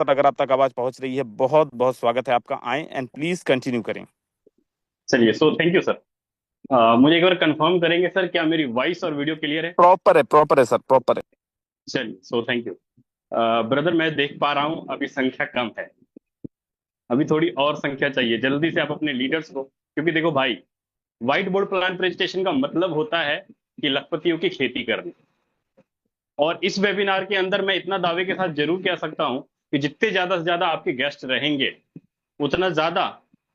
Sir, अगर आप तक आवाज पहुंच रही है, बहुत बहुत स्वागत है आपका। आए एंड प्लीज कंटिन्यू करें। चलिए, सो थैंक यू सर। मुझे एक बार कंफर्म करेंगे सर, क्या मेरी वॉइस और वीडियो क्लियर है? प्रॉपर है सर, प्रॉपर है। चलिए, सो थैंक यू। ब्रदर, मैं देख पा रहा हूँ अभी संख्या कम है। अभी थोड़ी और संख्या चाहिए। जल्दी से आप अपने लीडर्स को, क्योंकि देखो भाई, व्हाइट बोर्ड प्लान प्रेजेंटेशन का मतलब होता है कि लखपतियों की खेती करनी। और इस वेबिनार के अंदर मैं इतना दावे के साथ जरूर कह सकता हूं कि जितने ज्यादा से ज्यादा आपके गेस्ट रहेंगे, उतना ज्यादा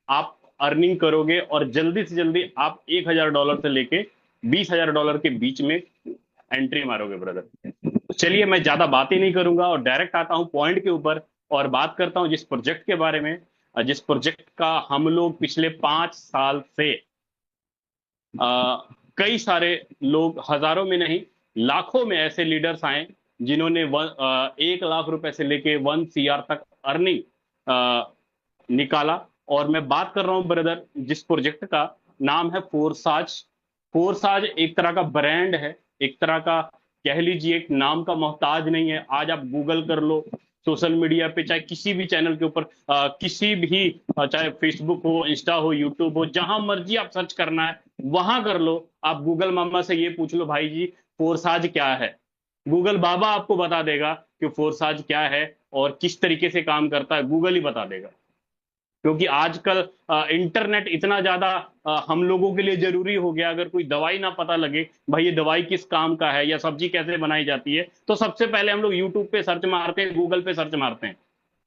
आप अर्निंग करोगे, और जल्दी से जल्दी आप $1,000 से लेके $20,000 के बीच में एंट्री मारोगे ब्रदर। तो चलिए, मैं ज्यादा बात ही नहीं करूंगा और डायरेक्ट आता हूं पॉइंट के ऊपर, और बात करता हूं जिस प्रोजेक्ट के बारे में, जिस प्रोजेक्ट का हम लोग पिछले 5 साल से आ, कई सारे लोग, हजारों में नहीं लाखों में ऐसे लीडर्स आए जिन्होंने 1 लाख रुपए से लेके 1 CR तक अर्निंग निकाला। और मैं बात कर रहा हूं ब्रदर, जिस प्रोजेक्ट का नाम है फोरसाज। फोरसाज एक तरह का ब्रांड है, एक तरह का, कह लीजिए, एक नाम का मोहताज नहीं है। आज आप गूगल कर लो, सोशल मीडिया पे, चाहे किसी भी चैनल के ऊपर, किसी भी, चाहे फेसबुक हो, इंस्टा हो, यूट्यूब हो, जहां मर्जी आप सर्च करना है वहां कर लो। आप गूगल मामा से ये पूछ लो, भाई जी फोरसाज क्या है, गूगल बाबा आपको बता देगा कि फोरसाज क्या है और किस तरीके से काम करता है, गूगल ही बता देगा। क्योंकि आजकल इंटरनेट इतना ज्यादा हम लोगों के लिए जरूरी हो गया। अगर कोई दवाई ना पता लगे, भाई ये दवाई किस काम का है या सब्जी कैसे बनाई जाती है, तो सबसे पहले हम लोग यूट्यूब पे सर्च मारते हैं, गूगल पे सर्च मारते हैं,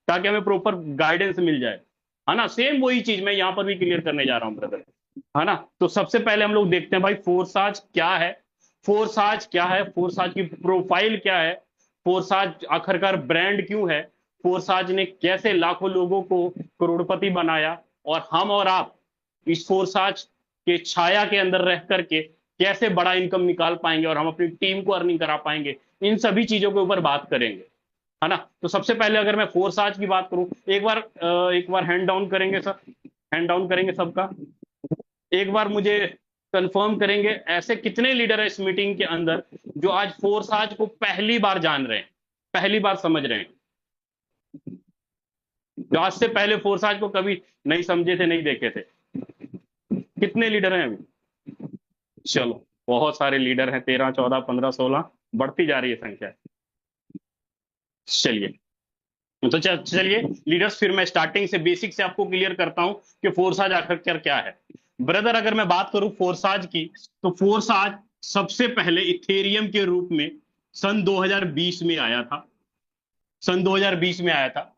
ताकि हमें प्रॉपर गाइडेंस मिल जाए। है ना? सेम वही चीज मैं यहाँ पर भी क्लियर करने जा रहा हूँ ब्रदर। है ना? तो सबसे पहले हम लोग देखते हैं भाई फोरसाज क्या है। फोरसाज क्या है, फोरसाज की प्रोफाइल क्या है, फोरसाज आखिरकार ब्रांड क्यों है, फोरसाज ने कैसे लाखों लोगों को करोड़पति बनाया, और हम और आप इस फोरसाज के छाया के अंदर रह करके कैसे बड़ा इनकम निकाल पाएंगे और हम अपनी टीम को अर्निंग करा पाएंगे। इन सभी चीजों के ऊपर बात करेंगे। है ना? तो सबसे पहले अगर मैं फोरसाज की बात करूं, एक बार हैंड डाउन करेंगे सर, हैंड डाउन करेंगे सबका। एक बार मुझे कंफर्म करेंगे, ऐसे कितने लीडर है इस मीटिंग के अंदर जो आज फोरसाज को पहली बार जान रहे हैं, पहली बार समझ रहे हैं, जो आज से पहले फोरसाज को कभी नहीं समझे थे, नहीं देखे थे? कितने लीडर हैं अभी? चलो, बहुत सारे लीडर हैं, 13, 14, 15, 16, बढ़ती जा रही है संख्या। चलिए, तो चलिए लीडर्स, फिर मैं स्टार्टिंग से, बेसिक से आपको क्लियर करता हूं कि फोरसाज आखिर क्या है। ब्रदर, अगर मैं बात करूं फोरसाज की, तो फोरसाज सबसे पहले इथेरियम के रूप में सन 2020 में आया था। सन 2020 में आया था।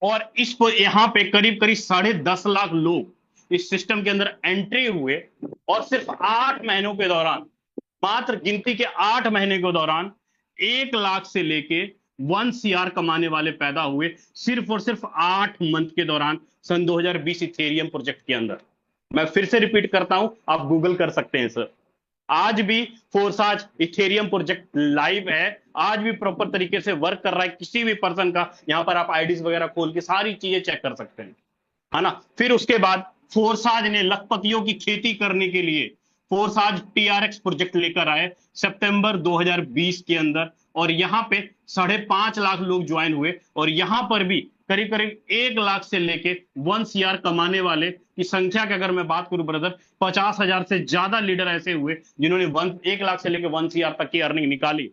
और इस पर यहां पे करीब करीब 10.5 लाख लोग इस सिस्टम के अंदर एंट्री हुए, और सिर्फ 8 महीनों के दौरान, मात्र गिनती के 8 महीने के दौरान, 1 लाख से लेके 1 CR कमाने वाले पैदा हुए, सिर्फ और सिर्फ 8 मंथ के दौरान, सन 2020 इथेरियम प्रोजेक्ट के अंदर। मैं फिर से रिपीट करता हूं, आप गूगल कर सकते हैं सर। आज भी फोरसाज इथेरियम प्रोजेक्ट लाइव है, आज भी प्रॉपर तरीके से वर्क कर रहा है। किसी भी पर्सन का यहां पर आप आईडीज वगैरह खोल के सारी चीजें चेक कर सकते हैं। है ना? फिर उसके बाद फोरसाज ने लखपतियों की खेती करने के लिए फोरसाज TRX प्रोजेक्ट लेकर आए सितंबर 2020 के अंदर, और यहां पे 5.5 लाख लोग ज्वाइन हुए, और यहां पर भी करीब करीब 1 लाख से लेके 1 CR कमाने वाले की संख्या की अगर मैं बात करूं ब्रदर, 50,000 से ज्यादा लीडर ऐसे हुए जिन्होंने 1 लाख से लेके 1 CR तक की अर्निंग निकाली।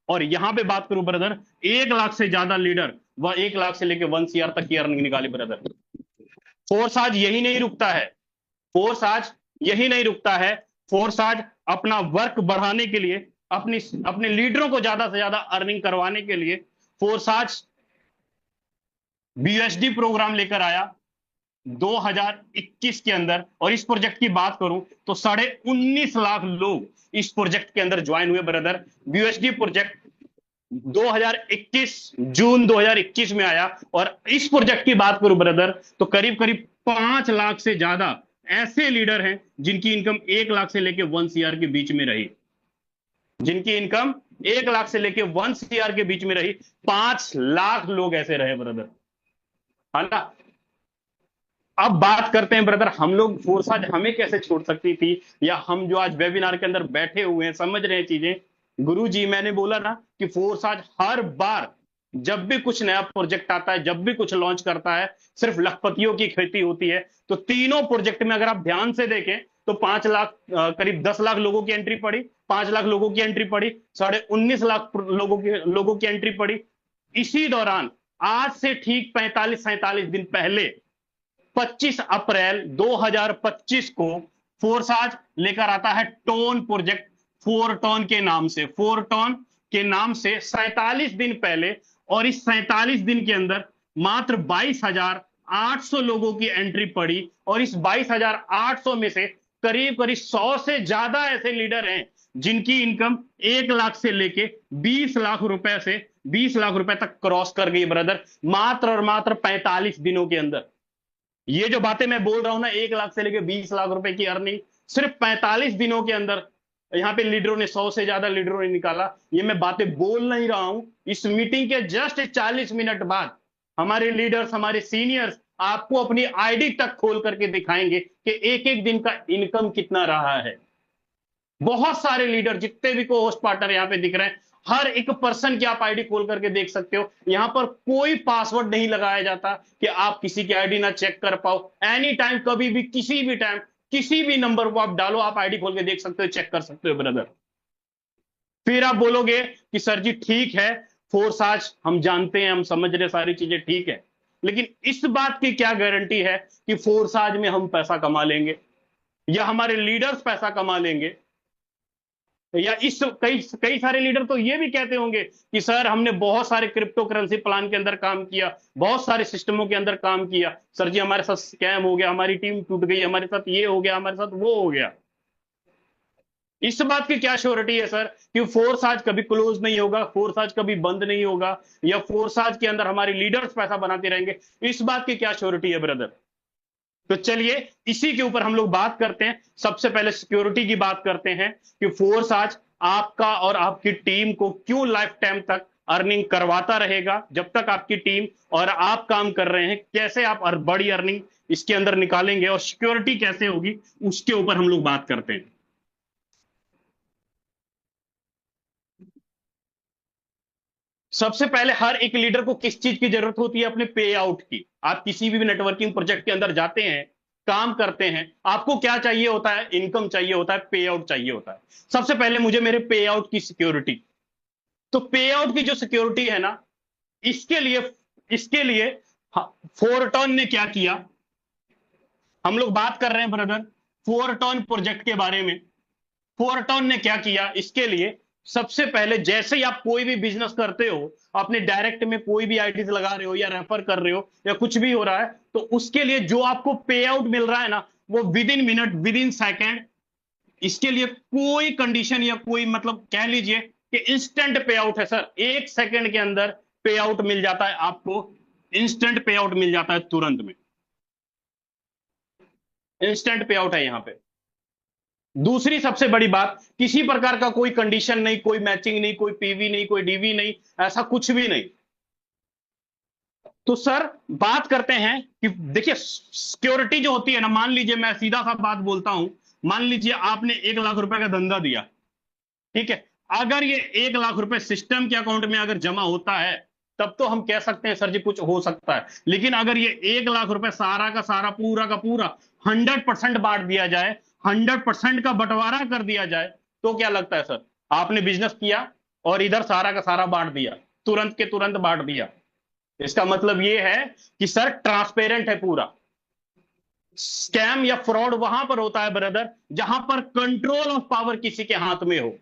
और यहां पे बात करूं ब्रदर, 1 लाख से ज्यादा लीडर वह 1 लाख से लेके 1 CR तक की अर्निंग निकाली ब्रदर। फोर्स आज यही नहीं रुकता है, फोर्स आज यही नहीं रुकता है। फोर्स आज अपना वर्क बढ़ाने के लिए, अपनी अपने लीडरों को ज्यादा से ज्यादा अर्निंग करवाने के लिए, फोर्स आज BUSD प्रोग्राम लेकर आया 2021 के अंदर। और इस प्रोजेक्ट की बात करूं तो 19.5 लाख लोग इस प्रोजेक्ट के अंदर ज्वाइन हुए ब्रदर। BUSD प्रोजेक्ट 2021, जून 2021 में आया। और इस प्रोजेक्ट की बात करूं ब्रदर, तो करीब करीब 5 लाख से ज्यादा ऐसे लीडर हैं जिनकी इनकम 1 लाख से लेके 1 CR के बीच में रही, जिनकी इनकम 1 लाख से लेके 1 CR के बीच में रही। 5 लाख लोग ऐसे रहे ब्रदर। है ना? अब बात करते हैं ब्रदर, हम लोग फोर्स आज हमें कैसे छोड़ सकती थी, या हम जो आज वेबिनार के अंदर बैठे हुए हैं समझ रहे हैं चीजें। गुरु जी, मैंने बोला ना कि फोर्स आज हर बार जब भी कुछ नया प्रोजेक्ट आता है, जब भी कुछ लॉन्च करता है, सिर्फ लखपतियों की खेती होती है। तो तीनों प्रोजेक्ट में अगर आप ध्यान से देखें तो 5 लाख, करीब 10 लाख लोगों की एंट्री पड़ी, 5 लाख लोगों की एंट्री पड़ी, 19.5 लाख लोगों की एंट्री पड़ी। इसी दौरान आज से ठीक 45-47 दिन पहले 25 अप्रैल 2025 को फोर्साज लेकर आता है टोन प्रोजेक्ट, 4 टोन के नाम से, 4 टोन के नाम से 47 दिन पहले। और इस 47 दिन के अंदर मात्र 22,800 लोगों की एंट्री पड़ी। और इस 22,800 में से करीब करीब 100 से ज्यादा ऐसे लीडर हैं जिनकी इनकम 1 लाख से लेके 20 लाख रुपए से 20 लाख रुपए तक क्रॉस कर गई ब्रदर, मात्र और मात्र 45 दिनों के अंदर। ये जो बातें मैं बोल रहा हूं ना, 1 लाख से लेके 20 लाख रुपए की अर्निंग सिर्फ 45 दिनों के अंदर। यहां पे लीडरों ने 100 से ज्यादा लीडरों ने निकाला। ये मैं बातें बोल नहीं रहा हूं, इस मीटिंग के जस्ट 40 मिनट बाद हमारे लीडर्स, हमारे सीनियर्स आपको अपनी आईडी तक खोल करके दिखाएंगे कि एक एक दिन का इनकम कितना रहा है। बहुत सारे लीडर, जितने भी को होस्ट पार्टनर यहां पे दिख रहे हैं, हर एक पर्सन की आप आईडी खोल करके देख सकते हो। यहां पर कोई पासवर्ड नहीं लगाया जाता कि आप किसी की आईडी ना चेक कर पाओ। एनी टाइम, कभी भी, किसी भी टाइम, किसी भी नंबर को आप डालो, आप आईडी खोल के देख सकते हो, चेक कर सकते हो ब्रदर। फिर आप बोलोगे कि सर जी ठीक है, फोर्साज हम जानते हैं, हम समझ रहे, सारी चीजें ठीक है, लेकिन इस बात की क्या गारंटी है कि फोर्साज में हम पैसा कमा लेंगे या हमारे लीडर्स पैसा कमा लेंगे? या इस कई कई सारे लीडर तो ये भी कहते होंगे कि सर हमने बहुत सारे क्रिप्टो करेंसी प्लान के अंदर काम किया, बहुत सारे सिस्टमों के अंदर काम किया, सर जी हमारे साथ स्कैम हो गया, हमारी टीम टूट गई, हमारे साथ ये हो गया, हमारे साथ वो हो गया। इस बात की क्या श्योरिटी है सर कि फोर्स आज कभी क्लोज नहीं होगा, फोर्स आज कभी बंद नहीं होगा, या फोर्स आज के अंदर हमारे लीडर्स पैसा बनाते रहेंगे? इस बात की क्या श्योरिटी है ब्रदर? तो चलिए इसी के ऊपर हम लोग बात करते हैं। सबसे पहले सिक्योरिटी की बात करते हैं कि फोर्स आज आपका और आपकी टीम को क्यों लाइफ टाइम तक अर्निंग करवाता रहेगा। जब तक आपकी टीम और आप काम कर रहे हैं, कैसे आप बड़ी अर्निंग इसके अंदर निकालेंगे और सिक्योरिटी कैसे होगी, उसके ऊपर हम लोग बात करते हैं। सबसे पहले हर एक लीडर को किस चीज की जरूरत होती है? अपने पे आउट की। आप किसी भी नेटवर्किंग प्रोजेक्ट के अंदर जाते हैं, काम करते हैं, आपको क्या चाहिए होता है? इनकम चाहिए होता है, पे आउट चाहिए होता है। सबसे पहले मुझे मेरे पे आउट की सिक्योरिटी। तो पे आउट की जो सिक्योरिटी है ना, इसके लिए फोरटॉन ने क्या किया? हम लोग बात कर रहे हैं ब्रदर फोरटॉन प्रोजेक्ट के बारे में। फोरटॉन ने क्या किया इसके लिए? सबसे पहले, जैसे ही आप कोई भी बिजनेस करते हो, अपने डायरेक्ट में कोई भी आईडीज लगा रहे हो या रेफर कर रहे हो या कुछ भी हो रहा है, तो उसके लिए जो आपको पे आउट मिल रहा है ना, वो with in minute, with in second, इसके लिए कोई कंडीशन या कोई, मतलब कह लीजिए कि इंस्टेंट पे आउट है सर। 1 सेकेंड के अंदर पे आउट मिल जाता है आपको, इंस्टेंट पे आउट मिल जाता है, तुरंत में इंस्टेंट पे आउट है यहां पे। दूसरी सबसे बड़ी बात, किसी प्रकार का कोई कंडीशन नहीं, कोई मैचिंग नहीं, कोई पीवी नहीं, कोई डीवी नहीं, ऐसा कुछ भी नहीं। तो सर बात करते हैं कि देखिए सिक्योरिटी जो होती है ना, मान लीजिए मैं सीधा सा बात बोलता हूं, मान लीजिए आपने 1 लाख रुपए का धंधा दिया, ठीक है। अगर ये 1 लाख रुपए सिस्टम के अकाउंट में अगर जमा होता है, तब तो हम कह सकते हैं सर जी कुछ हो सकता है। लेकिन अगर ये 1 लाख रुपए सारा का सारा, पूरा का पूरा 100% बांट दिया जाए, 100% का बंटवारा कर दिया जाए, तो क्या लगता है सर? आपने बिजनेस किया और इधर सारा का सारा बांट दिया, तुरंत के तुरंत बांट दिया। इसका मतलब यह है कि सर ट्रांसपेरेंट है पूरा। स्कैम या फ्रॉड वहां पर होता है ब्रदर जहां पर कंट्रोल ऑफ पावर किसी के हाथ में हो,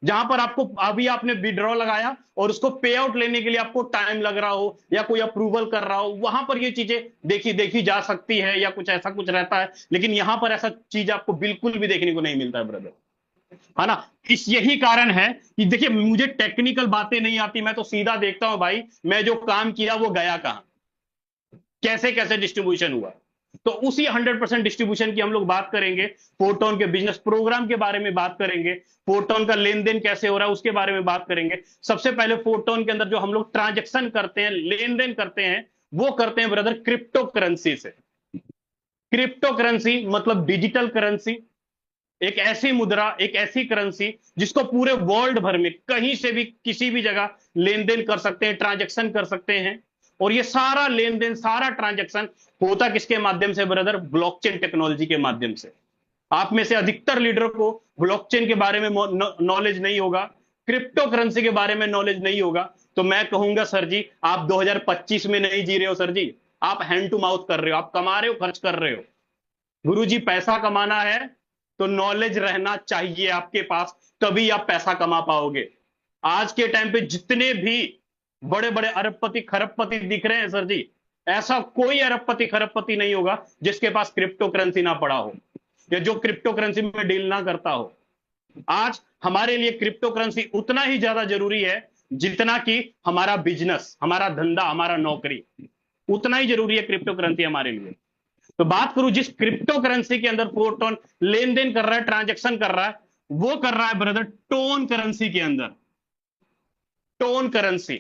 जहां पर आपको, अभी आपने विड्रॉ लगाया और उसको पे आउट लेने के लिए आपको टाइम लग रहा हो या कोई अप्रूवल कर रहा हो, वहां पर ये चीजें देखी देखी जा सकती है या कुछ ऐसा कुछ रहता है। लेकिन यहां पर ऐसा चीज आपको बिल्कुल भी देखने को नहीं मिलता है ब्रदर, है ना। इस यही कारण है कि देखिए मुझे टेक्निकल बातें नहीं आती, मैं तो सीधा देखता हूं भाई, मैं जो काम किया वो गया कहां, कैसे कैसे डिस्ट्रीब्यूशन हुआ। तो उसी 100% डिस्ट्रीब्यूशन की हम लोग बात करेंगे। फोरटॉन के बिजनेस प्रोग्राम के बारे में बात करेंगे, फोरटॉन का लेन देन कैसे हो रहा है उसके बारे में बात करेंगे। सबसे पहले फोरटॉन के अंदर जो हम लोग ट्रांजेक्शन करते हैं, लेन देन करते हैं, वो करते हैं ब्रदर क्रिप्टो करेंसी से। क्रिप्टो करेंसी मतलब डिजिटल करेंसी, एक ऐसी मुद्रा, एक ऐसी करेंसी जिसको पूरे वर्ल्ड भर में कहीं से भी किसी भी जगह लेन देन कर सकते हैं, ट्रांजैक्शन कर सकते हैं। और ये सारा लेन देन, सारा ट्रांजैक्शन होता किसके माध्यम से ब्रदर? ब्लॉकचेन टेक्नोलॉजी के माध्यम से। आप में से अधिकतर लीडर को ब्लॉकचेन के बारे में नॉलेज नहीं होगा, क्रिप्टो करेंसी के बारे में नॉलेज नहीं होगा। तो मैं कहूंगा सर जी, आप 2025 में नहीं जी रहे हो सर जी, आप हैंड टू माउथ कर रहे हो, आप कमा रहे हो, खर्च कर रहे हो। गुरुजी पैसा कमाना है तो नॉलेज रहना चाहिए आपके पास, तभी आप पैसा कमा पाओगे। आज के टाइम पे जितने भी बड़े बड़े अरबपति खरबपति दिख रहे हैं सर जी, ऐसा कोई अरबपति खरबपति नहीं होगा जिसके पास क्रिप्टो करेंसी ना पड़ा हो या जो क्रिप्टो करेंसी में डील ना करता हो। आज हमारे लिए क्रिप्टो करेंसी उतना ही ज्यादा जरूरी है जितना कि हमारा बिजनेस, हमारा धंधा, हमारा नौकरी, उतना ही जरूरी है क्रिप्टो करेंसी हमारे लिए। तो बात करूं जिस क्रिप्टो करेंसी के अंदर फोरटोन लेन देन कर रहा है, ट्रांजैक्शन कर रहा है, वो कर रहा है ब्रदर टोन करेंसी के अंदर। टोन करेंसी,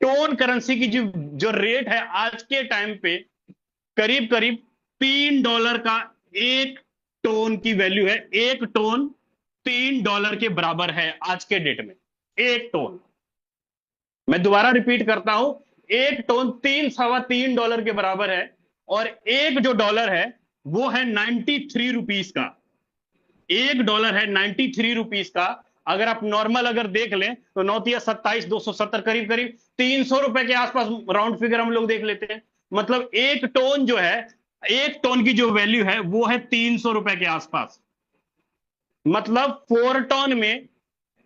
टोन करेंसी की जो जो रेट है आज के टाइम पे करीब करीब $3 का एक टोन की वैल्यू है। एक टोन $3 के बराबर है आज के डेट में। एक टोन, मैं दोबारा रिपीट करता हूं, एक टोन $3 के बराबर है। और एक जो डॉलर है वो है 93 रुपीस का। एक डॉलर है 93 रुपीस का। अगर आप नॉर्मल अगर देख लें तो 9×27 270, करीब करीब 300 रुपए के आसपास राउंड फिगर हम लोग देख लेते हैं। मतलब एक टोन जो है, एक टोन की जो वैल्यू है वो है 300 रुपए के आसपास। मतलब 4 टोन में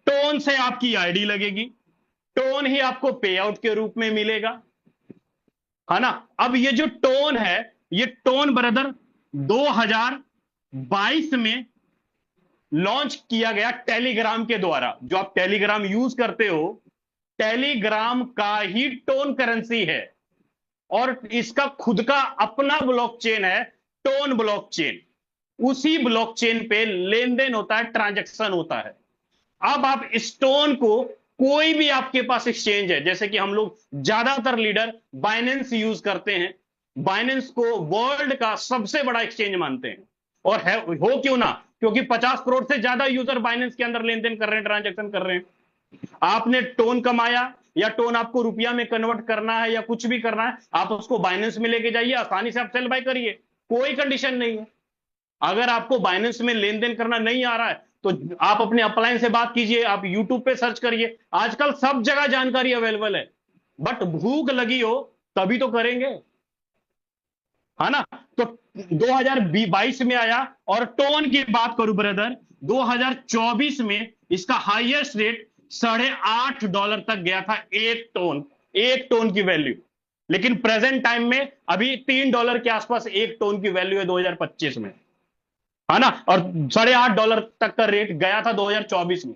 टोन से आपकी आईडी लगेगी, टोन ही आपको पे आउट के रूप में मिलेगा, है ना। अब ये जो टोन है, ये टोन ब्रदर 2022 में लॉन्च किया गया टेलीग्राम के द्वारा। जो आप टेलीग्राम यूज करते हो, टेलीग्राम का ही टोन करेंसी है और इसका खुद का अपना ब्लॉकचेन है, टोन ब्लॉकचेन। उसी ब्लॉकचेन पे लेन देन होता है, ट्रांजैक्शन होता है। अब आप इस टोन को, कोई भी आपके पास एक्सचेंज है, जैसे कि हम लोग ज्यादातर लीडर बाइनेंस यूज करते हैं, बाइनेंस को वर्ल्ड का सबसे बड़ा एक्सचेंज मानते हैं। और है हो क्यों ना, क्योंकि 50 करोड़ से ज्यादा यूजर बाइनेंस के अंदर लेन देन कर रहे हैं, ट्रांजैक्शन कर रहे हैं। आपने टोन कमाया या टोन आपको रुपया में कन्वर्ट करना है या कुछ भी करना है, आप उसको बाइनेंस में लेके जाइए, आसानी से आप सेल बाय करिए, कोई कंडीशन नहीं है। अगर आपको बाइनेंस में लेन देन करना नहीं आ रहा है तो आप अपने अपलाइन से बात कीजिए, आप यूट्यूब पे सर्च करिए, आजकल सब जगह जानकारी अवेलेबल है। बट भूख लगी हो तभी तो करेंगे, है ना। तो 2022 में आया। और टोन की बात करूं ब्रदर, 2024 में इसका हाईएस्ट रेट $8.5 तक गया था। एक टोन, एक टोन की वैल्यू। लेकिन प्रेजेंट टाइम में अभी $3 के आसपास एक टोन की वैल्यू है 2025 में, है ना। और $8.5 तक का रेट गया था 2024 में।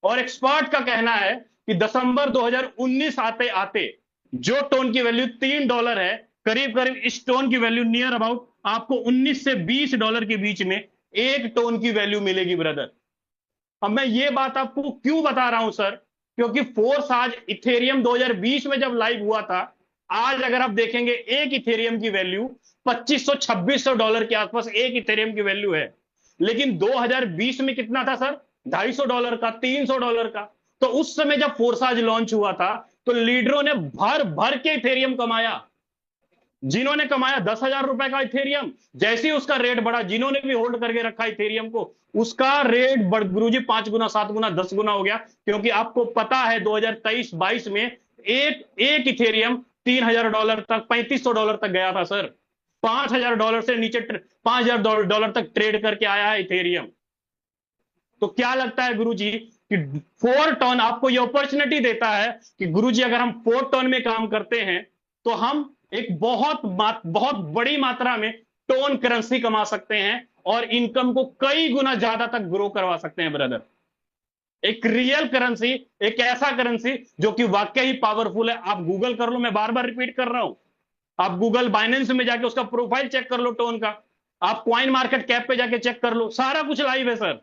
और एक्सपर्ट का कहना है कि दिसंबर 2019 आते आते जो टोन की वैल्यू $3 है, करीब करीब इस टोन की वैल्यू नियर अबाउट आपको $19 से $20 के बीच में एक टोन की वैल्यू मिलेगी ब्रदर। अब मैं ये बात आपको क्यों बता रहा हूं सर, क्योंकि फोर्स आज इथेरियम 2020 में जब लाइव हुआ था, आज अगर आप देखेंगे एक इथेरियम की वैल्यू $2500-2600 के आसपास एक इथेरियम की वैल्यू है। लेकिन 2020 में कितना था सर? $250 का, $300 का। तो उस समय जब फोर्साज लॉन्च हुआ था तो लीडरों ने भर भर के इथेरियम कमाया। जिन्होंने कमाया 10,000 रुपए का इथेरियम, जैसे ही उसका रेट बढ़ा, जिन्होंने भी होल्ड करके रखा इथेरियम को, उसका रेट गुरुजी 5 गुना, 7 गुना, 10 गुना हो गया। क्योंकि आपको पता है 2023-22 में एक इथेरियम $3,000 तक, $3,500 तक गया था सर। $5,000 से नीचे $5,000 तक ट्रेड करके आया है इथेरियम। तो क्या लगता है गुरुजी कि 4 टन आपको यह अपॉर्चुनिटी देता है कि गुरुजी अगर हम 4 टन में काम करते हैं तो हम एक बहुत बड़ी मात्रा में टोन करेंसी कमा सकते हैं और इनकम को कई गुना ज्यादा तक ग्रो करवा सकते हैं ब्रदर। एक रियल करेंसी, एक ऐसा करेंसी जो कि वाकई ही पावरफुल है। आप गूगल कर लो, मैं बार बार रिपीट कर रहा हूं, आप गूगल बाइनेंस में जाके उसका प्रोफाइल चेक कर लो टोन का, आप कॉइन मार्केट कैप पे जाके चेक कर लो, सारा कुछ लाइव है सर।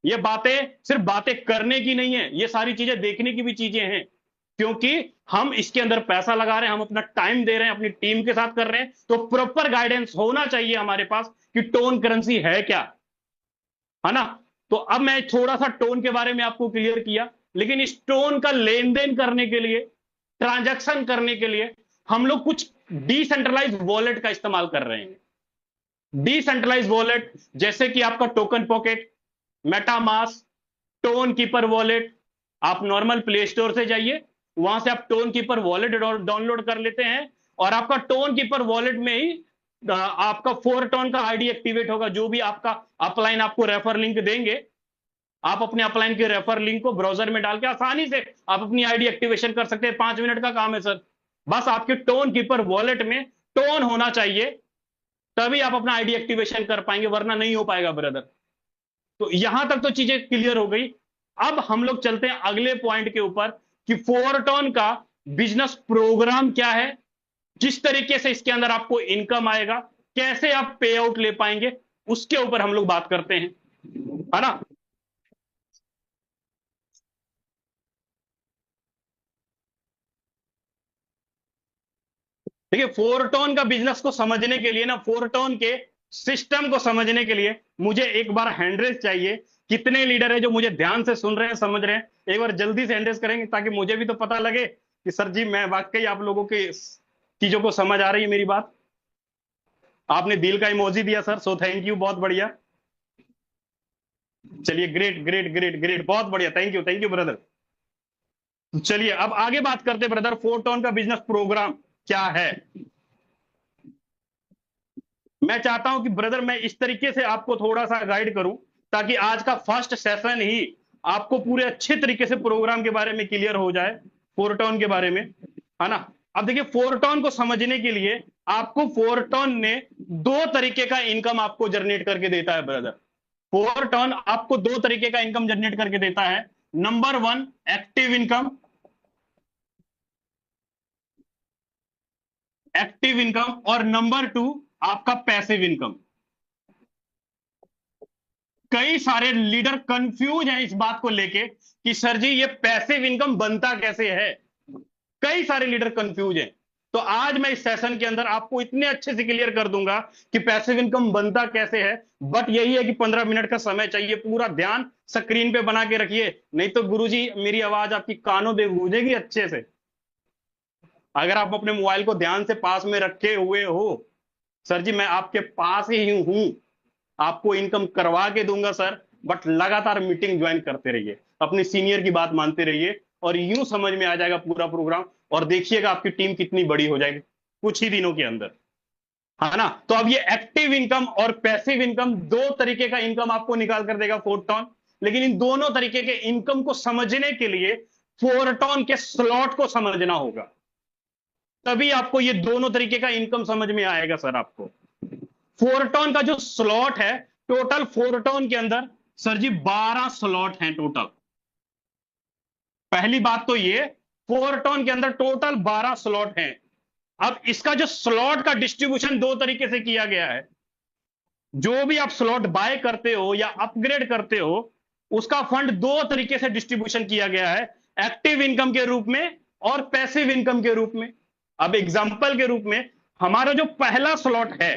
ये बातें सिर्फ बातें करने की नहीं है, ये सारी चीजें देखने की भी चीजें हैं, क्योंकि हम इसके अंदर पैसा लगा रहे हैं, हम अपना टाइम दे रहे हैं, अपनी टीम के साथ कर रहे हैं। तो प्रॉपर गाइडेंस होना चाहिए हमारे पास कि टोन करेंसी है क्या, है ना। तो अब मैं थोड़ा सा टोन के बारे में आपको क्लियर किया। लेकिन इस टोन का लेन देन करने के लिए, ट्रांजैक्शन करने के लिए हम लोग कुछ डिसेंट्रलाइज वॉलेट का इस्तेमाल कर रहे हैं। डिसेंट्रलाइज वॉलेट जैसे कि आपका token pocket, MetaMask, tone keeper wallet. आप नॉर्मल प्ले स्टोर से जाइए, वहां से आप टोन कीपर वॉलेट डाउनलोड कर लेते हैं और आपका टोन कीपर वॉलेट में ही आपका 4 टोन का आईडी एक्टिवेट होगा। जो भी आपका अपलाइन आपको रेफर लिंक देंगे, आप अपने अपलाइन के रेफर लिंक को ब्राउजर में डाल के आसानी से आप अपनी आईडी एक्टिवेशन कर सकते हैं। 5 मिनट का काम है सर। बस आपके टोन कीपर वॉलेट में टोन होना चाहिए, तभी आप अपना आईडी एक्टिवेशन कर पाएंगे, वरना नहीं हो पाएगा ब्रदर। तो यहां तक तो चीजें क्लियर हो गई। अब हम लोग चलते हैं अगले पॉइंट के ऊपर कि 4 टोन का बिजनेस प्रोग्राम क्या है, किस तरीके से इसके अंदर आपको इनकम आएगा, कैसे आप पे आउट ले पाएंगे, उसके ऊपर हम लोग बात करते हैं, है ना। देखिए, 4 टोन का बिजनेस को समझने के लिए ना, 4 टोन के सिस्टम को समझने के लिए मुझे एक बार हैंडरेस चाहिए। कितने लीडर है जो मुझे ध्यान से सुन रहे हैं, समझ रहे हैं? एक बार जल्दी से हैंडरेस करेंगे ताकि मुझे भी तो पता लगे कि सर जी मैं वाकई आप लोगों की चीजों को समझ आ रही है मेरी बात। आपने दिल का इमोजी दिया सर, सो थैंक यू, बहुत बढ़िया। चलिए, ग्रेट ग्रेट ग्रेट ग्रेट, बहुत बढ़िया, थैंक यू ब्रदर। चलिए अब आगे बात करते हैं ब्रदर, 4 टोन का बिजनेस प्रोग्राम क्या है। मैं चाहता हूं कि ब्रदर मैं इस तरीके से आपको थोड़ा सा गाइड करूं ताकि आज का फर्स्ट सेशन ही आपको पूरे अच्छे तरीके से प्रोग्राम के बारे में क्लियर हो जाए, 4 टोन के बारे में, है ना। अब देखिए, 4 टोन को समझने के लिए आपको 4 टोन ने 2 तरीके का इनकम आपको जनरेट करके देता है ब्रदर। 4 टोन आपको 2 तरीके का इनकम जनरेट करके देता है। Number 1 active income, active income, और नंबर 2 आपका पैसिव इनकम। कई सारे लीडर कंफ्यूज हैं इस बात को लेके कि सर जी ये पैसिव इनकम बनता कैसे है। कई सारे लीडर कंफ्यूज हैं। तो आज मैं इस सेशन के अंदर आपको इतने अच्छे से क्लियर कर दूंगा कि पैसिव इनकम बनता कैसे है। बट यही है कि 15 मिनट का समय चाहिए, पूरा ध्यान स्क्रीन पे बना के रखिए, नहीं तो गुरुजी मेरी आवाज आपकी कानों में गूंजेगी अच्छे से। अगर आप अपने मोबाइल को ध्यान से पास में रखे हुए हो, सर जी मैं आपके पास ही हूं, आपको इनकम करवा के दूंगा सर, बट लगातार मीटिंग ज्वाइन करते रहिए, अपने सीनियर की बात मानते रहिए, और यूं समझ में आ जाएगा पूरा प्रोग्राम। और देखिएगा आपकी टीम कितनी बड़ी हो जाएगी कुछ ही दिनों के अंदर, है ना। तो अब ये एक्टिव इनकम और पैसिव इनकम 2 तरीके का इनकम आपको निकाल कर देगा 4 टोन। लेकिन इन दोनों तरीके के इनकम को समझने के लिए 4 टोन के स्लॉट को समझना होगा, तभी आपको ये दोनों तरीके का इनकम समझ में आएगा सर। आपको 4 टोन का जो स्लॉट है, टोटल 4 टोन के अंदर सर जी 12 स्लॉट हैं टोटल। पहली बात तो ये, 4 टोन के अंदर टोटल 12 स्लॉट हैं। अब इसका जो स्लॉट का डिस्ट्रीब्यूशन 2 तरीके से किया गया है। जो भी आप स्लॉट बाय करते हो या अपग्रेड करते हो, उसका फंड 2 तरीके से डिस्ट्रीब्यूशन किया गया है, एक्टिव इनकम के रूप में और पैसिव इनकम के रूप में। अब एग्जांपल के रूप में हमारा जो पहला स्लॉट है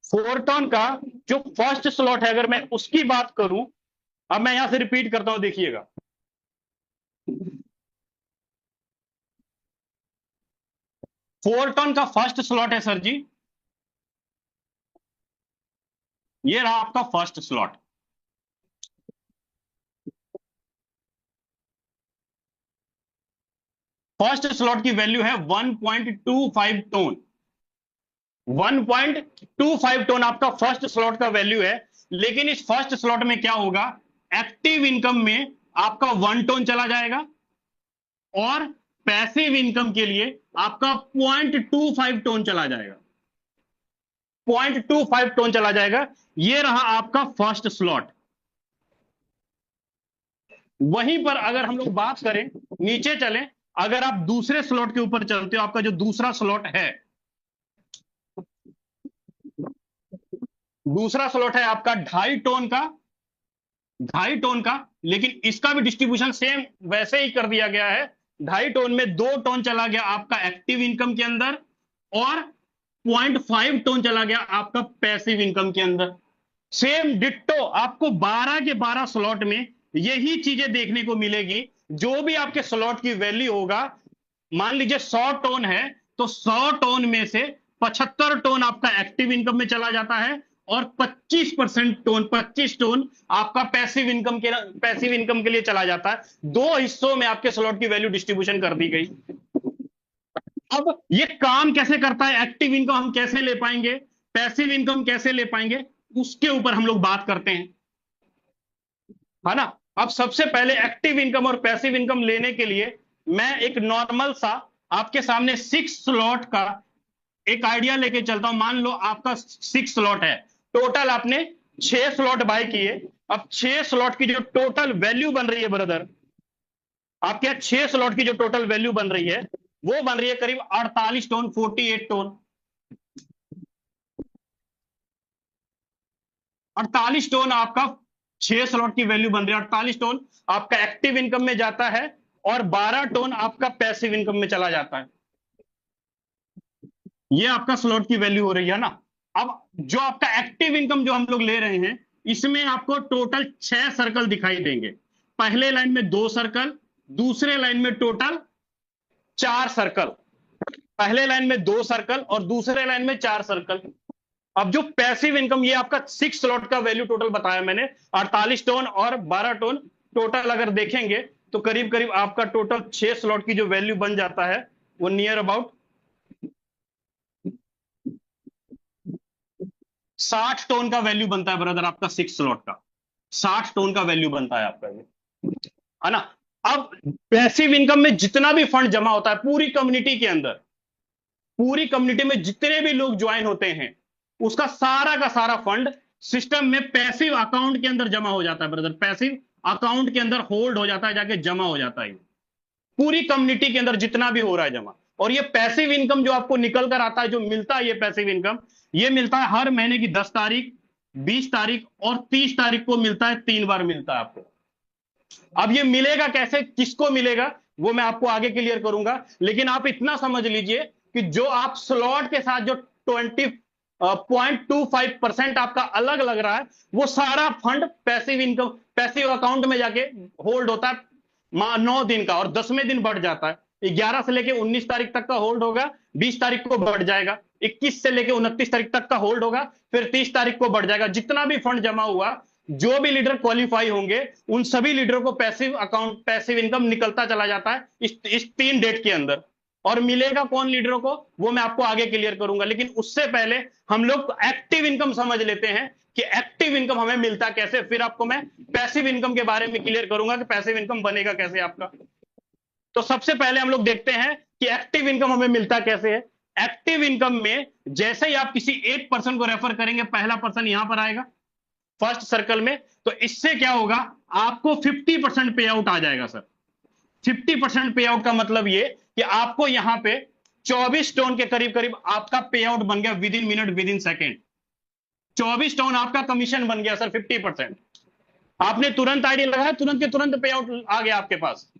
4 टोन का, जो फर्स्ट स्लॉट है, अगर मैं उसकी बात करूं, अब मैं यहां से रिपीट करता हूं, देखिएगा। 4 टोन का फर्स्ट स्लॉट है सर जी, ये रहा आपका फर्स्ट स्लॉट। फर्स्ट स्लॉट की वैल्यू है 1.25 टोन। 1.25 टोन आपका फर्स्ट स्लॉट का वैल्यू है। लेकिन इस फर्स्ट स्लॉट में क्या होगा, एक्टिव इनकम में आपका 1 टोन चला जाएगा और पैसिव इनकम के लिए आपका 0.25 टोन चला जाएगा। 0.25 टोन चला जाएगा। ये रहा आपका फर्स्ट स्लॉट। वहीं पर अगर हम लोग बात करें, नीचे चलें, अगर आप दूसरे स्लॉट के ऊपर चलते हो, आपका जो दूसरा स्लॉट है, दूसरा स्लॉट है आपका 2.5 टोन का, 2.5 टोन का। लेकिन इसका भी डिस्ट्रीब्यूशन सेम वैसे ही कर दिया गया है। 2.5 टोन में 2 टोन चला गया आपका एक्टिव इनकम के अंदर और 0.5 टोन चला गया आपका पैसिव इनकम के अंदर। सेम डिट्टो आपको 12 के 12 स्लॉट में यही चीजें देखने को मिलेगी। जो भी आपके स्लॉट की वैल्यू होगा, मान लीजिए 100 टोन है, तो 100 टोन में से 75 टोन आपका एक्टिव इनकम में चला जाता है और 25 टोन आपका पैसिव इनकम के लिए चला जाता है। दो हिस्सों में आपके स्लॉट की वैल्यू डिस्ट्रीब्यूशन कर दी गई। अब ये काम कैसे करता है, एक्टिव इनकम हम कैसे ले पाएंगे, पैसिव इनकम कैसे ले पाएंगे, उसके ऊपर हम लोग बात करते हैं, है ना। अब सबसे पहले एक्टिव इनकम और पैसिव इनकम लेने के लिए मैं एक नॉर्मल सा आपके सामने 6 स्लॉट का एक आइडिया लेके चलता हूं। मान लो आपका 6 स्लॉट है, टोटल आपने 6 स्लॉट बाय किए। अब 6 स्लॉट की जो टोटल वैल्यू बन रही है ब्रदर, आपके यहाँ 6 स्लॉट की जो टोटल वैल्यू बन रही है, वो बन रही है करीब 48 टोन, 48 टोन। 48 टोन आपका 6 स्लॉट की वैल्यू बन रही है। 48 टोन आपका एक्टिव इनकम में जाता है और 12 टोन आपका पैसिव इनकम में चला जाता है। ये आपका स्लॉट की वैल्यू हो रही है ना। अब जो आपका एक्टिव इनकम जो हम लोग ले रहे हैं, इसमें आपको टोटल 6 सर्कल दिखाई देंगे। पहले लाइन में 2 सर्कल, दूसरे लाइन में टोटल 4 सर्कल। पहले लाइन में 2 सर्कल और दूसरे लाइन में 4 सर्कल। अब जो पैसिव इनकम, ये आपका 6 स्लॉट का वैल्यू टोटल बताया मैंने, 48 टोन और 12 टोन टोटल अगर देखेंगे तो करीब करीब आपका टोटल 6 स्लॉट की जो वैल्यू बन जाता है वो नियर अबाउट 60 टोन का वैल्यू बनता है ब्रदर, आपका 6 स्लॉट का 60 टोन का वैल्यू बनता है आपका ये, है ना। अब पैसिव इनकम में जितना भी फंड जमा होता है पूरी कम्युनिटी के अंदर, पूरी कम्युनिटी में जितने भी लोग ज्वाइन होते हैं, उसका सारा का सारा फंड सिस्टम में पैसिव अकाउंट के अंदर जमा हो जाता है ब्रदर। पैसिव अकाउंट के अंदर होल्ड हो जाता है, जाके जमा हो जाता है पूरी कम्युनिटी के अंदर जितना भी हो रहा है जमा। और ये पैसिव इनकम जो आपको निकल कर आता है, जो मिलता है ये पैसिव इनकम, ये मिलता है हर महीने की 10 तारीख, 20 तारीख और 30 तारीख को मिलता है। 3 बार मिलता है आपको। अब ये मिलेगा कैसे, किसको मिलेगा, वो मैं आपको आगे क्लियर करूंगा। लेकिन आप इतना समझ लीजिए कि जो आप स्लॉट के साथ जो 20.25% आपका अलग लग रहा है, वो सारा fund passive income, passive account में जाके होल्ड होता है 9 दिन का, और 10वें दिन बढ़ जाता है। 11 से लेके 19 तारीख तक का होल्ड होगा, 20 तारीख को बढ़ जाएगा, 21 से लेके 29 तारीख तक का होल्ड होगा, फिर 30 तारीख को बढ़ जाएगा। जितना भी फंड जमा हुआ, जो भी लीडर क्वालिफाई होंगे, उन सभी लीडरों को पैसिव अकाउंट, पैसिव इनकम निकलता चला जाता है इस 3 डेट के अंदर। और मिलेगा कौन लीडरों को, वो मैं आपको आगे क्लियर करूंगा। लेकिन उससे पहले हम लोग एक्टिव इनकम समझ लेते हैं कि एक्टिव इनकम हमें मिलता कैसे, फिर आपको मैं पैसिव इनकम के बारे में क्लियर करूंगा कि पैसिव इनकम बनेगा कैसे आपका। तो सबसे पहले हम लोग देखते हैं कि एक्टिव इनकम हमें मिलता कैसे है। एक्टिव इनकम में जैसे ही आप किसी एक पर्सन को रेफर करेंगे, पहला पर्सन यहां पर आएगा फर्स्ट सर्कल में, तो इससे क्या होगा, आपको 50% पे आउट आ जाएगा सर। 50% पे आउट का मतलब ये कि आपको यहां पे 24 टोन के करीब करीब आपका पे आउट बन गया, with in minute, with in second. 24 tone आपका कमीशन बन गया सर, 50%। आपने तुरंत आईडी लगाया, तुरंत के तुरंत पे आउट आ गया आपके पास।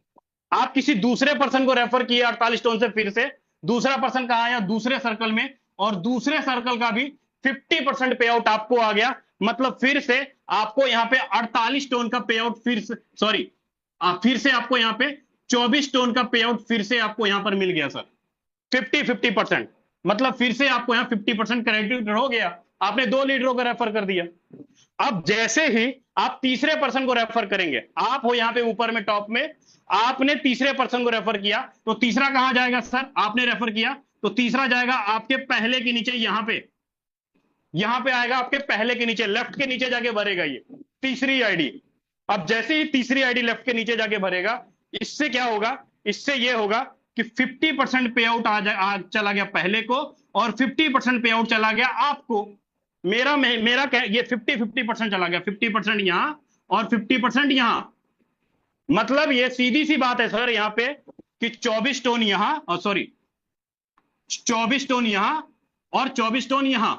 आप किसी दूसरे पर्सन को रेफर किए 48 टोन से, फिर से दूसरा पर्सन कहां आया, दूसरे सर्कल में, और दूसरे सर्कल का भी 50% पे आउट आपको आ गया। मतलब फिर से आपको यहां पे 48 टोन का पे आउट, फिर से सॉरी, फिर से आपको यहां पे 24 टोन का पे आउट फिर से आपको यहां पर मिल गया सर, 50-50%। मतलब फिर से आपको यहां 50% क्रेडिट हो गया। आपने 2 लीडरों को रेफर कर दिया। अब जैसे ही आप तीसरे पर्सन को रेफर करेंगे, आप हो यहां पे ऊपर में टॉप में, आपने तीसरे पर्सन को रेफर किया, तो तीसरा कहां जाएगा सर, आपने रेफर किया तो तीसरा जाएगा आपके पहले के नीचे, यहां पे आएगा आपके पहले के नीचे, लेफ्ट के नीचे जाके भरेगा ये तीसरी आईडी। अब जैसे ही तीसरी आईडी लेफ्ट के नीचे जाके भरेगा, इससे क्या होगा, इससे ये होगा कि 50% पे आउट चला गया पहले को, और 50% पे आउट चला गया आपको। मेरा क्या, ये 50-50% चला गया, 50% यहां और 50% यहां। मतलब ये सीधी सी बात है सर यहां पे कि 24 टोन यहां, और सॉरी 24 टोन यहां और 24 टोन यहां,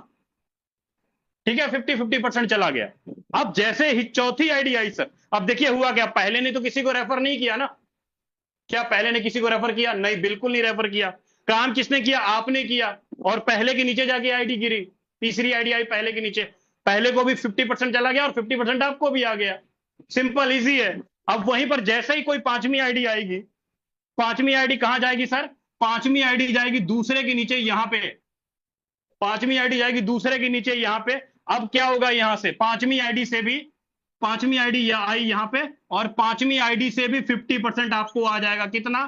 ठीक है, 50-50% चला गया। अब जैसे ही चौथी आईडी आई सर, अब देखिए हुआ क्या, पहले ने तो किसी को रेफर नहीं किया ना, क्या पहले ने किसी को रेफर किया, नहीं, बिल्कुल नहीं रेफर किया। काम किसने किया, आपने किया, और पहले के नीचे जाके आईडी गिरी, तीसरी आईडी आई पहले के नीचे, पहले को भी 50% चला गया और 50% आपको भी आ गया। सिंपल इजी है। अब वहीं पर जैसे ही कोई पांचवी आईडी आएगी, पांचवी आईडी कहां जाएगी सर? पांचवी आईडी जाएगी दूसरे के नीचे यहां पे, पांचवी आईडी जाएगी दूसरे के नीचे यहां पे। अब क्या होगा यहां से पांचवी आईडी से भी, पांचवी आईडी आई यहां पे, और पांचवी आईडी से भी 50% आपको आ जाएगा। कितना?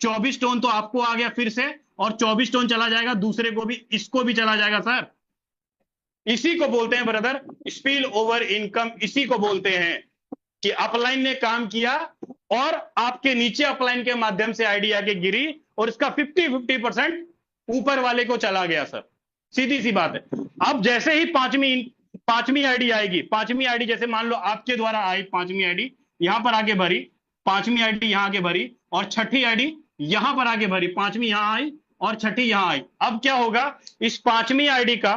24 टोन तो आपको आ गया फिर से, और 24 टोन चला जाएगा दूसरे को भी, इसको भी चला जाएगा सर। इसी को बोलते हैं ब्रदर स्पिल ओवर इनकम। इसी को बोलते हैं कि अपलाइन ने काम किया और आपके नीचे अपलाइन के माध्यम से आईडी आके गिरी, और इसका 50% ऊपर वाले को चला गया सर। सीधी सी बात है। अब जैसे ही पांचवी आईडी आएगी, पांचवी आईडी जैसे मान लो आपके द्वारा आई, पांचवी आईडी यहां पर आगे भरी, पांचवी आईडी यहां आगे भरी, और छठी आईडी यहां पर आगे भरी, पांचवी यहां आई और छठी यहां आई। अब क्या होगा? इस पांचवी आईडी का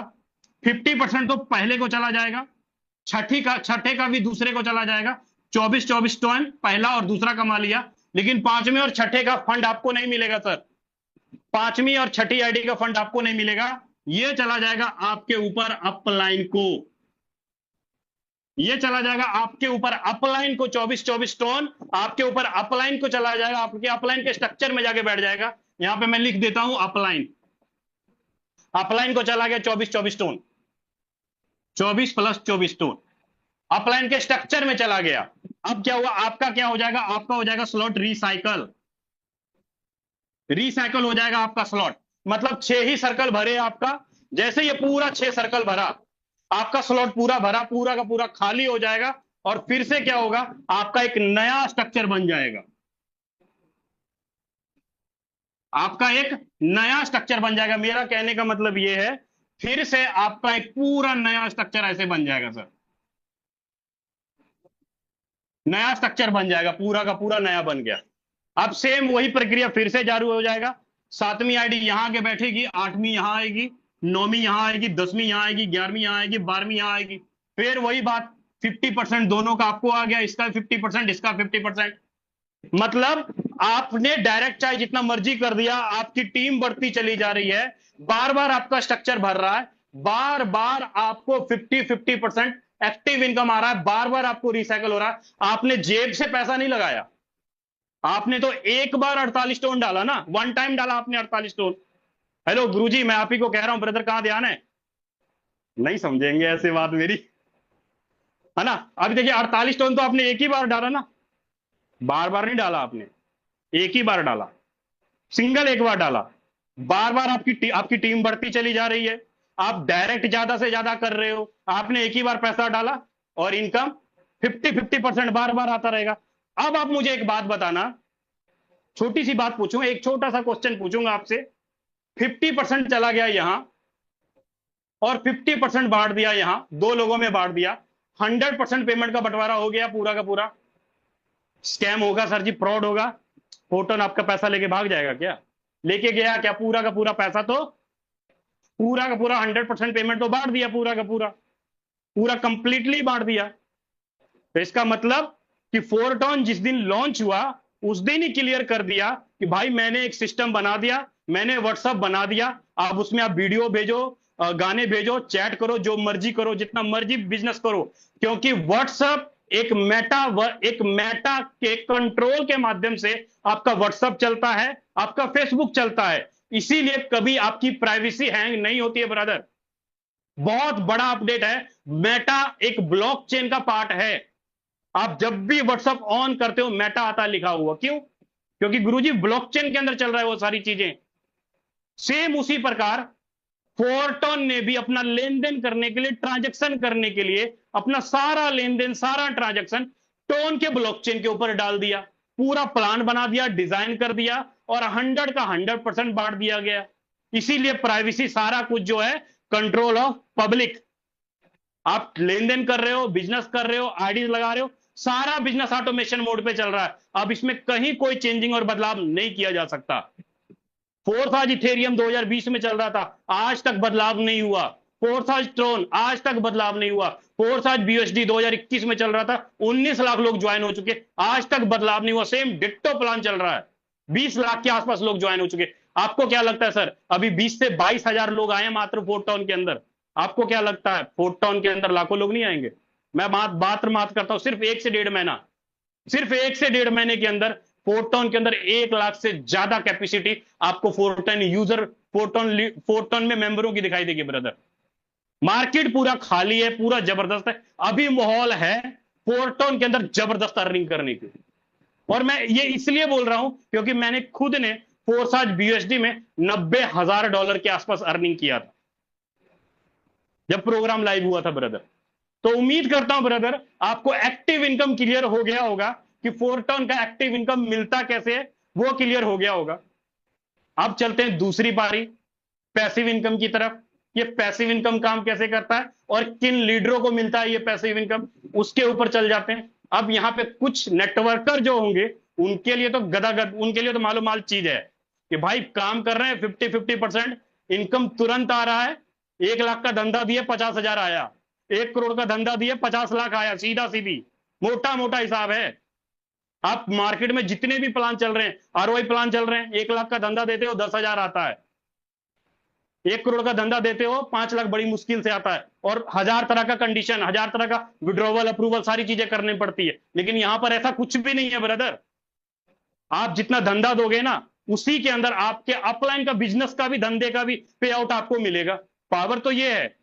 50% तो पहले को चला जाएगा, छठे का भी दूसरे को चला जाएगा। 24 टोन पहला और दूसरा कमा लिया, लेकिन पांचवें और छठे का फंड आपको नहीं मिलेगा सर। पांचवी और छठी आईडी का फंड आपको नहीं मिलेगा, ये चला जाएगा आपके ऊपर अपलाइन को, ये चला जाएगा आपके ऊपर अपलाइन को। 24 टोन आपके ऊपर अपलाइन को चला जाएगा, आपके अपलाइन के स्ट्रक्चर में जाके बैठ जाएगा। यहां पे मैं लिख देता हूं अपलाइन, अपलाइन को चला गया 24 टोन, 24 + 24 टोन अपलाइन के स्ट्रक्चर में चला गया। अब क्या हुआ? आपका क्या हो जाएगा? आपका हो जाएगा स्लॉट रिसाइकल, रिसाइकल हो जाएगा आपका स्लॉट। मतलब 6 ही सर्कल भरे आपका, जैसे ये पूरा 6 सर्कल भरा, आपका स्लॉट पूरा भरा, पूरा का पूरा खाली हो जाएगा, और फिर से क्या होगा? आपका एक नया स्ट्रक्चर बन जाएगा, आपका एक नया स्ट्रक्चर बन जाएगा। मेरा कहने का मतलब यह है, फिर से आपका एक पूरा नया स्ट्रक्चर ऐसे बन जाएगा सर, नया स्ट्रक्चर बन जाएगा, पूरा का पूरा नया बन गया। अब सेम वही प्रक्रिया फिर से जारी हो जाएगा। 7वीं आईडी यहां आके बैठेगी, 8वीं यहां आएगी, 9वीं यहां आएगी, 10वीं यहां आएगी, 11वीं यहां आएगी, 12वीं यहां आएगी। फिर वही बात, 50% दोनों का आपको आ गया, इसका 50%, इसका 50%। मतलब आपने डायरेक्ट चाहे जितना मर्जी कर दिया, आपकी टीम बढ़ती चली जा रही है, बार बार आपका स्ट्रक्चर भर रहा है, बार बार आपको 50% एक्टिव इनकम आ रहा है, बार बार आपको रिसाइकल हो रहा है। आपने जेब से पैसा नहीं लगाया, आपने तो एक बार 48 टोन डाला ना, वन टाइम डाला आपने 48 टोन। हेलो गुरुजी, मैं आप ही को कह रहा हूं, ब्रदर कहां ध्यान है? नहीं समझेंगे ऐसी बात मेरी, है ना? अभी देखिए 48 टोन तो आपने एक ही बार डाला ना, बार बार नहीं डाला आपने, एक ही बार डाला, सिंगल एक बार डाला। बार बार आपकी टीम बढ़ती चली जा रही है, आप डायरेक्ट ज्यादा से ज्यादा कर रहे हो, आपने एक ही बार पैसा डाला, और इनकम 50% बार बार आता रहेगा। अब आप मुझे एक बात बताना, छोटी सी बात पूछूंगा, एक छोटा सा क्वेश्चन पूछूंगा आपसे। 50% चला गया यहां, और 50% बांट दिया यहां, 2 लोगों में बांट दिया, 100% पेमेंट का बंटवारा हो गया पूरा का पूरा। स्कैम होगा सर जी, फ्रॉड होगा? फोटोन आपका पैसा लेके भाग जाएगा क्या? लेके गया क्या? पूरा का पूरा पैसा तो, पूरा का पूरा 100% पेमेंट तो बांट दिया, पूरा का पूरा, पूरा कंप्लीटली बांट दिया। तो इसका मतलब कि फोरटॉन जिस दिन लॉन्च हुआ, उस दिन ही क्लियर कर दिया कि भाई मैंने एक सिस्टम बना दिया, मैंने व्हाट्सएप बना दिया, आप उसमें आप वीडियो भेजो, गाने भेजो, चैट करो, जो मर्जी करो, जितना मर्जी बिजनेस करो, क्योंकि व्हाट्सएप एक मेटा के कंट्रोल के माध्यम से आपका व्हाट्सएप चलता है, आपका फेसबुक चलता है। इसीलिए कभी आपकी प्राइवेसी हैंग नहीं होती है ब्रदर। बहुत बड़ा अपडेट है, मेटा एक ब्लॉकचेन का पार्ट है। आप जब भी व्हाट्सएप ऑन करते हो मेटा आता लिखा हुआ, क्यों? क्योंकि गुरुजी ब्लॉकचेन के अंदर चल रहा है वो सारी चीजें। सेम उसी प्रकार फोरटॉन ने भी अपना लेन देन करने के लिए, ट्रांजैक्शन करने के लिए, अपना सारा लेन देन, सारा ट्रांजैक्शन टोन के ब्लॉकचेन के ऊपर डाल दिया, पूरा प्लान बना दिया, डिजाइन कर दिया, और 100 का 100% बांट दिया गया। इसीलिए प्राइवेसी सारा कुछ जो है कंट्रोल ऑफ पब्लिक। आप लेन देन कर रहे हो, बिजनेस कर रहे हो, आईडी लगा रहे हो, सारा बिजनेस ऑटोमेशन मोड पे चल रहा है। अब इसमें कहीं कोई चेंजिंग और बदलाव नहीं किया जा सकता। फोर्साज इथेरियम 2020 में चल रहा था, आज तक बदलाव नहीं हुआ। फोर्साज ट्रोन आज तक बदलाव नहीं हुआ। फोर्साज बीएसडी 2021 में चल रहा था, 19 लाख लोग ज्वाइन हो चुके, आज तक बदलाव नहीं हुआ। सेम डिट्टो प्लान चल रहा है, 20 लाख के आसपास लोग ज्वाइन हो चुके। आपको क्या लगता है सर, अभी 20 से 22 हजार लोग आए मात्र फोर्टॉन के अंदर? आपको क्या लगता है फोर्टॉन के अंदर लाखों लोग नहीं आएंगे? मैं बात करता हूं सिर्फ 1 से 1.5 महीना, सिर्फ 1 से 1.5 महीने के अंदर फोरटोन के अंदर 1 लाख से ज्यादा कैपेसिटी आपको फोरटोन यूजर, फोरटोन में मेंबरों की दिखाई देगी ब्रदर। मार्केट पूरा खाली है, पूरा जबरदस्त है, अभी माहौल है फोरटोन के अंदर जबरदस्त अर्निंग करने की। और मैं ये इसलिए बोल रहा हूं क्योंकि मैंने खुद ने फोर्साज बीएसडी में $90,000 के आसपास अर्निंग किया था जब प्रोग्राम लाइव हुआ था ब्रदर। तो उम्मीद करता हूं ब्रदर आपको एक्टिव इनकम क्लियर हो गया होगा कि फोरटोन का एक्टिव इनकम मिलता कैसे है, वो क्लियर हो गया होगा। अब चलते हैं दूसरी पारी पैसिव इनकम की तरफ। ये पैसिव इनकम काम कैसे करता है और किन लीडरों को मिलता है ये पैसिव इनकम, उसके ऊपर चल जाते हैं। अब यहां पे कुछ नेटवर्कर जो होंगे उनके लिए तो गदागद, उनके लिए तो मालूम माल चीज है कि भाई काम कर रहे हैं 50-50% इनकम तुरंत आ रहा है। 1 लाख का धंधा दिए 50,000 आया, 1 करोड़ का धंधा दिए 50 लाख आया, सीधा सीधी मोटा मोटा हिसाब है। आप मार्केट में जितने भी प्लान चल रहे हैं, आरओआई प्लान चल रहे हैं, 1 लाख का धंधा देते हो 10,000 आता है, 1 करोड़ का धंधा देते हो 5 लाख बड़ी मुश्किल से आता है। और 1000 तरह का कंडीशन, 1000 तरह का विड्रॉवल अप्रूवल सारी चीजें करनी पड़ती है। लेकिन यहां पर ऐसा कुछ भी नहीं है ब्रदर। आप जितना धंधा दोगे ना उसी के अंदर आपके अपलाइन का, बिजनेस का भी, धंधे का भी पे आउट आपको मिलेगा। पावर तो ये है।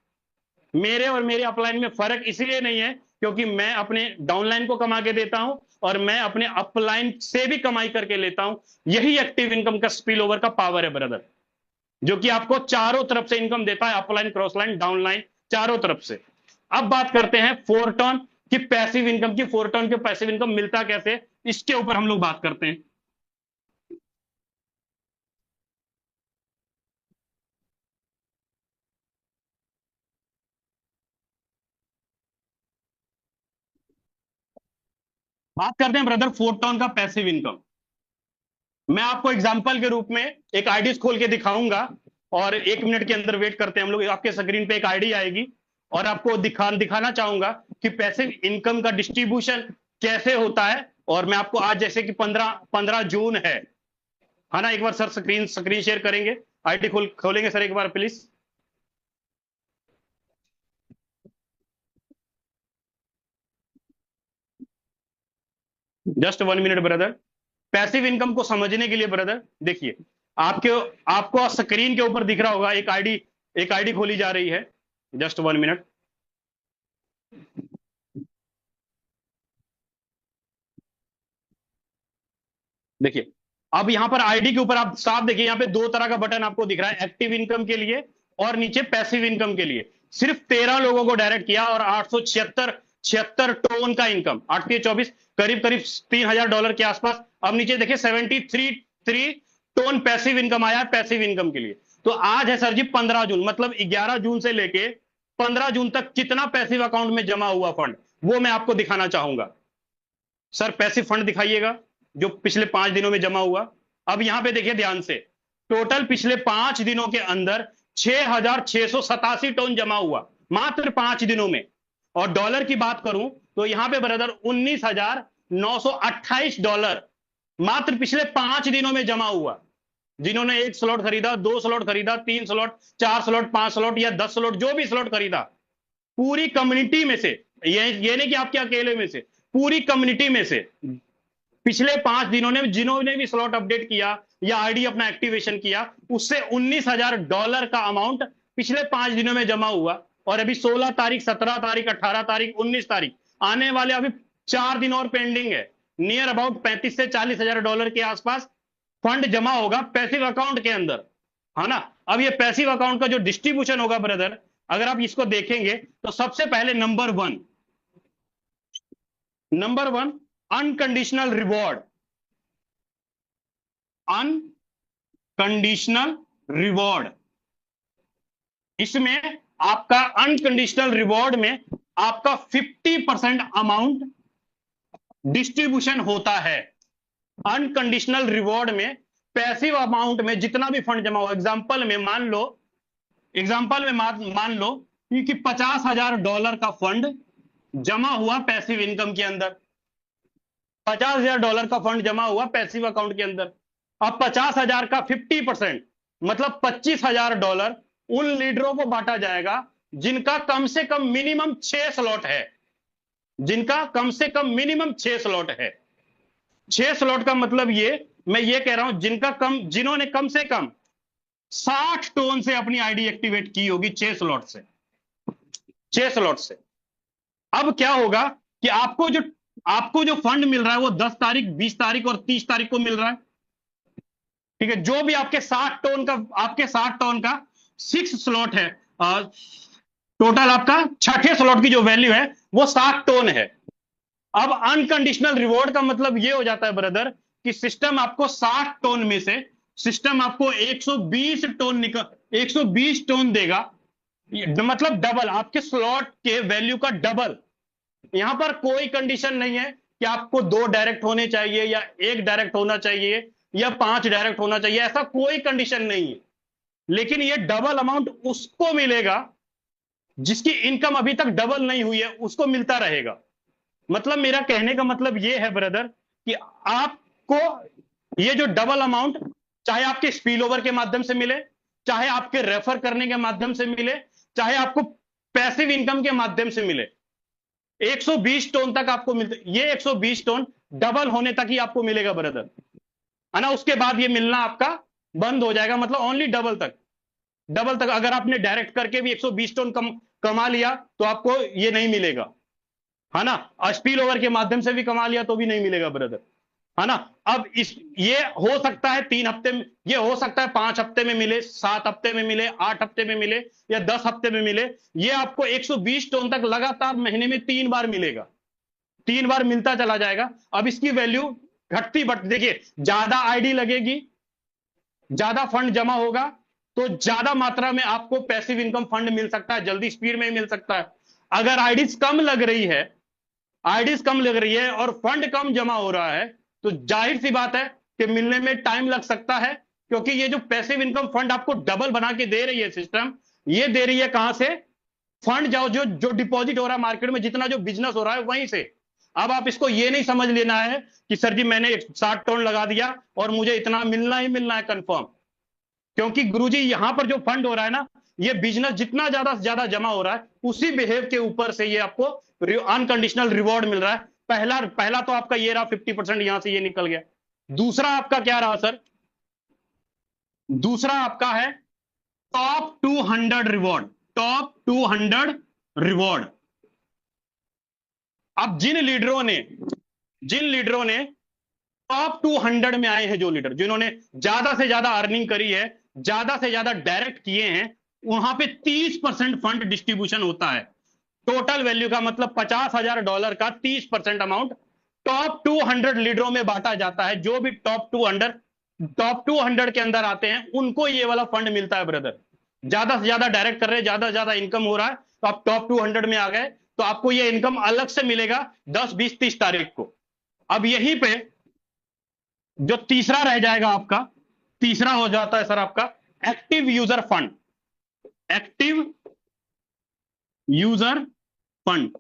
मेरे और मेरे अपलाइन में फर्क इसलिए नहीं है क्योंकि मैं अपने डाउनलाइन को कमा के देता हूं और मैं अपने अपलाइन से भी कमाई करके लेता हूं। यही एक्टिव इनकम का स्पिल ओवर का पावर है ब्रदर, जो कि आपको चारों तरफ से इनकम देता है, अपलाइन, क्रॉसलाइन, डाउनलाइन, चारों तरफ से। अब बात करते हैं फोरटोन की पैसिव इनकम की। फोरटोन की पैसिव इनकम मिलता कैसे, इसके ऊपर हम लोग बात करते हैं। बात करते हैं ब्रदर फोरटोन का पैसिव इनकम। मैं आपको एग्जांपल के रूप में एक आईडी खोल के दिखाऊंगा और 1 मिनट के अंदर वेट करते हैं हम लोग। आपके स्क्रीन पे एक आईडी आएगी और आपको दिखाना चाहूंगा कि पैसिव इनकम का डिस्ट्रीब्यूशन कैसे होता है। और मैं आपको आज, जैसे कि 15 जून है ना, एक बार सर स्क्रीन शेयर करेंगे, आईडी खोलेंगे सर एक बार please. Just 1 minute brother. Passive income को समझने के लिए ब्रदर देखिए, आपके आपको स्क्रीन के ऊपर दिख रहा होगा एक आईडी खोली जा रही है। Just 1 minute. देखिए अब यहां पर आईडी के ऊपर आप साफ देखिए, यहां पे 2 तरह का बटन आपको दिख रहा है, एक्टिव इनकम के लिए और नीचे पैसिव इनकम के लिए। सिर्फ 13 लोगों को डायरेक्ट किया और 876 टोन का इनकम, 8 करीब करीब $3,000 के आसपास। अब नीचे देखिए 73 टोन पैसिव इनकम आया है पैसिव इनकम के लिए। तो आज है सर जी 15 जून, मतलब 11 जून से लेके 15 जून तक कितना पैसिव अकाउंट में जमा हुआ फंड, वो मैं आपको दिखाना चाहूंगा। सर पैसिव फंड दिखाइएगा जो पिछले 5 दिनों में जमा हुआ। अब यहां पे देखिए ध्यान से, टोटल पिछले 5 दिनों के अंदर 6,687 टन जमा हुआ, मात्र 5 दिनों में। और डॉलर की बात करूं तो यहां पे ब्रदर $19,928 मात्र पिछले 5 दिनों में जमा हुआ। जिन्होंने 1 स्लॉट खरीदा, 2 स्लॉट खरीदा, 3 स्लॉट, 4 स्लॉट, 5 स्लॉट या 10 स्लॉट, जो भी स्लॉट खरीदा, पूरी कम्युनिटी में से, ये नहीं कि आपके अकेले में से, पूरी कम्युनिटी में से पिछले 5 दिनों ने जिन्होंने भी स्लॉट अपडेट किया या आईडी अपना एक्टिवेशन किया, उससे $19,000 का अमाउंट पिछले 5 दिनों में जमा हुआ। और अभी 16 तारीख, 17 तारीख, 18 तारीख, 19 तारीख आने वाले अभी 4 दिन और पेंडिंग है। नियर अबाउट 35 से $40,000 के आसपास फंड जमा होगा पैसिव अकाउंट के अंदर, है ना। अब ये पैसिव अकाउंट का जो डिस्ट्रीब्यूशन होगा ब्रदर, अगर आप इसको देखेंगे तो सबसे पहले number one unconditional reward. Unconditional reward, इसमें आपका अनकंडीशनल रिवॉर्ड में आपका 50% अमाउंट डिस्ट्रीब्यूशन होता है। अनकंडीशनल रिवॉर्ड में पैसिव अमाउंट में जितना भी फंड जमा हो, एग्जांपल में मान लो कि $50,000 का फंड जमा हुआ पैसिव इनकम के अंदर, $50,000 का फंड जमा हुआ पैसिव अकाउंट के अंदर। अब 50,000 का 50% मतलब $25,000 उन लीडरों को बांटा जाएगा जिनका कम से कम मिनिमम 6 स्लॉट है। जिनका कम से कम मिनिमम 6 स्लॉट है। 6 स्लॉट का मतलब ये, मैं ये कह रहा हूं जिन्होंने कम से कम 60 टोन से अपनी आईडी एक्टिवेट की होगी 6 स्लॉट से, 6 स्लॉट से। अब क्या होगा कि आपको जो फंड मिल रहा है वो 10 तारीख, 20 तारीख और 30 तारीख को मिल रहा है। ठीक है, जो भी आपके 60 टोन का 6 स्लॉट है, टोटल आपका छठे स्लॉट की जो वैल्यू है वो 60 टोन है। अब अनकंडीशनल रिवॉर्ड का मतलब ये हो जाता है ब्रदर कि सिस्टम आपको 60 टोन में से सिस्टम आपको 120 टोन देगा। मतलब डबल, आपके स्लॉट के वैल्यू का डबल। यहां पर कोई कंडीशन नहीं है कि आपको 2 डायरेक्ट होने चाहिए या 1 डायरेक्ट होना चाहिए या 5 डायरेक्ट होना चाहिए, ऐसा कोई कंडीशन नहीं है। लेकिन ये डबल अमाउंट उसको मिलेगा जिसकी इनकम अभी तक डबल नहीं हुई है, उसको मिलता रहेगा। मतलब मेरा कहने का मतलब यह है ब्रदर कि आपको ये जो डबल अमाउंट, चाहे आपके स्पिल ओवर के माध्यम से मिले, चाहे आपके रेफर करने के माध्यम से मिले, चाहे आपको पैसिव इनकम के माध्यम से मिले, 120 टोन तक आपको मिलते, ये 120 टोन डबल होने तक ही आपको मिलेगा ब्रदर, है ना। उसके बाद ये मिलना आपका बंद हो जाएगा, मतलब ओनली डबल तक। डबल तक अगर आपने डायरेक्ट करके भी 120 टोन कमा लिया तो आपको ये नहीं मिलेगा, है ना। स्पिल ओवर के माध्यम से भी कमा लिया तो भी नहीं मिलेगा ब्रदर, है ना। अब ये हो सकता है 3 हफ्ते में, ये हो सकता है 5 हफ्ते में मिले, 7 हफ्ते में मिले, 8 हफ्ते में मिले या 10 हफ्ते में मिले। ये आपको 120 टोन तक लगातार महीने में 3 बार मिलेगा, 3 बार मिलता चला जाएगा। अब इसकी वैल्यू घटती बढ़ती, देखिए ज्यादा आईडी लगेगी, ज्यादा फंड जमा होगा तो ज्यादा मात्रा में आपको पैसिव इनकम फंड मिल सकता है, जल्दी स्पीड में ही मिल सकता है। अगर आईडीज कम लग रही है और फंड कम जमा हो रहा है तो जाहिर सी बात है कि मिलने में टाइम लग सकता है, क्योंकि ये जो पैसिव इनकम फंड आपको डबल बना के दे रही है सिस्टम, ये दे रही है कहां से? फंड जाओ जो जो डिपॉजिट हो रहा है मार्केट में, जितना जो बिजनेस हो रहा है वहीं से। अब आप इसको ये नहीं समझ लेना है कि सर जी मैंने 60 टोन लगा दिया और मुझे इतना मिलना ही मिलना है कंफर्म, क्योंकि गुरुजी यहां पर जो फंड हो रहा है ना, ये बिजनेस जितना ज्यादा से ज्यादा जमा हो रहा है उसी बिहेव के ऊपर से ये आपको अनकंडीशनल रिवॉर्ड मिल रहा है। पहला तो आपका ये रहा 50%, यहां से ये निकल गया। दूसरा आपका क्या रहा सर? दूसरा आपका है टॉप 200 रिवॉर्ड, टॉप 200 रिवॉर्ड। अब जिन लीडरों ने टॉप 200 में आए हैं, जो लीडर जिन्होंने ज्यादा से ज्यादा अर्निंग करी है, ज्यादा से ज्यादा डायरेक्ट किए हैं, वहां पे 30% फंड डिस्ट्रीब्यूशन होता है। टोटल वैल्यू का मतलब $50,000 का 30% अमाउंट टॉप 200 लीडरों में बांटा जाता है। जो भी टॉप 200 के अंदर आते हैं उनको ये वाला फंड मिलता है ब्रदर। ज्यादा से ज्यादा डायरेक्ट कर रहे हैं, ज्यादा से ज्यादा इनकम हो रहा है, तो आप टॉप 200 में आ गए तो आपको ये इनकम अलग से मिलेगा 10, 20, 30 तारीख को। अब यहीं पे जो तीसरा रह जाएगा आपका, तीसरा हो जाता है सर आपका active user fund. Active user fund,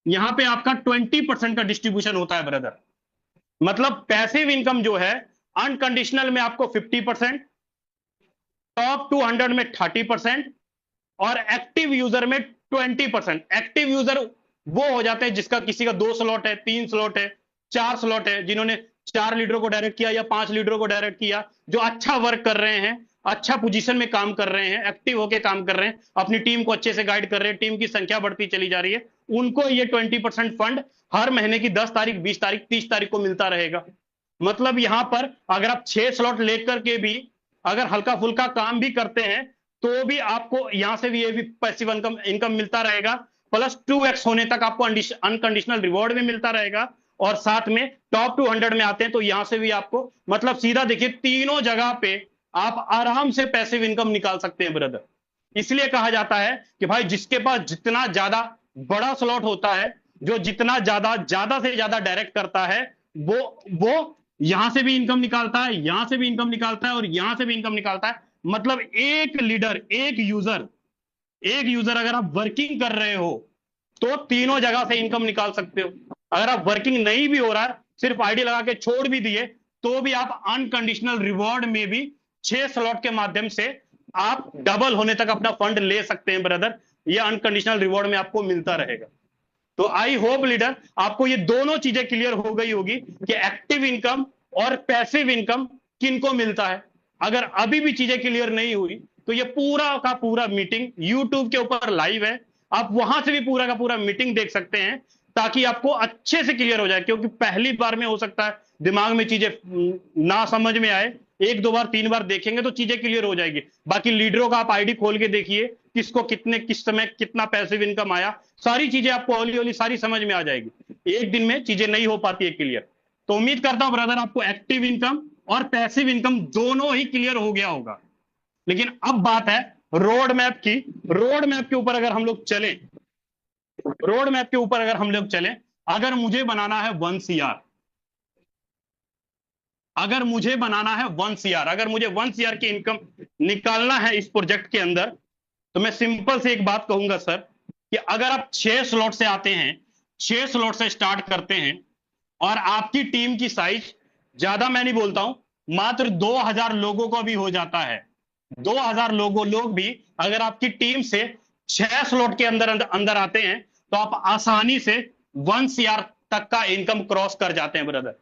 यहां पे आपका 20% का डिस्ट्रीब्यूशन होता है ब्रदर। मतलब पैसिव इनकम जो है अनकंडीशनल में आपको 50%, टॉप 200 में 30% और एक्टिव यूजर में 20%। एक्टिव यूजर वो हो जाते हैं जिसका किसी का 2 स्लॉट है, 3 स्लॉट है, 4 स्लॉट है, जिन्होंने 4 लीडरों को डायरेक्ट किया या 5 लीडरों को डायरेक्ट किया, जो अच्छा वर्क कर रहे हैं, अच्छा पोजीशन में काम कर रहे हैं, एक्टिव होकर काम कर रहे हैं, अपनी टीम को अच्छे से गाइड कर रहे हैं, टीम की संख्या बढ़ती चली जा रही है, उनको ये 20% फंड हर महीने की 10 तारीख, 20 तारीख, 30 तारीख को मिलता रहेगा। मतलब यहां पर अगर आप 6 स्लॉट लेकर के भी अगर हल्का फुल्का काम भी करते हैं तो भी आपको यहां से भी ये भी पैसिव इनकम मिलता रहेगा, प्लस 2x होने तक आपको अनकंडीशनल रिवॉर्ड भी मिलता रहेगा। और साथ में टॉप 200 में आते हैं तो यहां से भी आपको, मतलब सीधा देखिए तीनों जगह पे आप आराम से पैसिव इनकम निकाल सकते हैं ब्रदर। इसलिए कहा जाता है कि भाई जिसके पास जितना ज्यादा बड़ा स्लॉट होता है, जो जितना ज्यादा से ज्यादा डायरेक्ट करता है, वो यहां से भी इनकम निकालता है, यहां से भी इनकम निकालता है और यहां से भी इनकम निकालता है। मतलब एक लीडर, एक यूजर अगर आप वर्किंग कर रहे हो तो तीनों जगह से इनकम निकाल सकते हो। अगर आप वर्किंग नहीं भी हो रहा है, सिर्फ आईडी लगा के छोड़ भी दिए, तो भी आप अनकंडीशनल रिवॉर्ड में भी 6 स्लॉट के माध्यम से आप डबल होने तक अपना फंड ले सकते हैं ब्रदर। ये अनकंडीशनल रिवॉर्ड में आपको मिलता रहेगा। तो आई होप लीडर आपको ये दोनों चीजें क्लियर हो गई होगी कि एक्टिव इनकम और पैसिव इनकम किनको मिलता है। अगर अभी भी चीजें क्लियर नहीं हुई तो ये पूरा का पूरा मीटिंग यूट्यूब के ऊपर लाइव है, आप वहां से भी पूरा का पूरा मीटिंग देख सकते हैं, ताकि आपको अच्छे से क्लियर हो जाए। क्योंकि पहली बार में हो सकता है दिमाग में चीजें ना समझ में आए, एक दो बार तीन बार देखेंगे तो चीजें क्लियर हो जाएगी। बाकी लीडरों का आप आईडी खोल के देखिए, किसको कितने किस समय कितना पैसिव इनकम आया, सारी चीजें आपको हौली हौली सारी समझ में आ जाएगी। एक दिन में चीजें नहीं हो पाती है क्लियर। तो उम्मीद करता हूं ब्रदर आपको एक्टिव इनकम और पैसिव इनकम दोनों ही क्लियर हो गया होगा। लेकिन अब बात है रोड मैप की। रोड मैप के ऊपर अगर हम लोग चलें, रोड मैप के ऊपर अगर हम लोग चलें, अगर मुझे बनाना है 1 CR, अगर मुझे बनाना है 1 CR, अगर मुझे 1 CR की इनकम निकालना है इस प्रोजेक्ट के अंदर, तो मैं सिंपल से एक बात कहूंगा सर, कि अगर आप 6 स्लॉट से आते हैं, 6 स्लॉट से स्टार्ट करते हैं, और आपकी टीम की साइज, ज्यादा मैं नहीं बोलता हूं, मात्र 2000 लोगों को भी हो जाता है। 2000 लोग भी अगर आपकी टीम से 6 स्लॉट के अंदर अंदर आते हैं, तो आप आसानी से 1 CR तक का इनकम क्रॉस कर जाते हैं ब्रदर।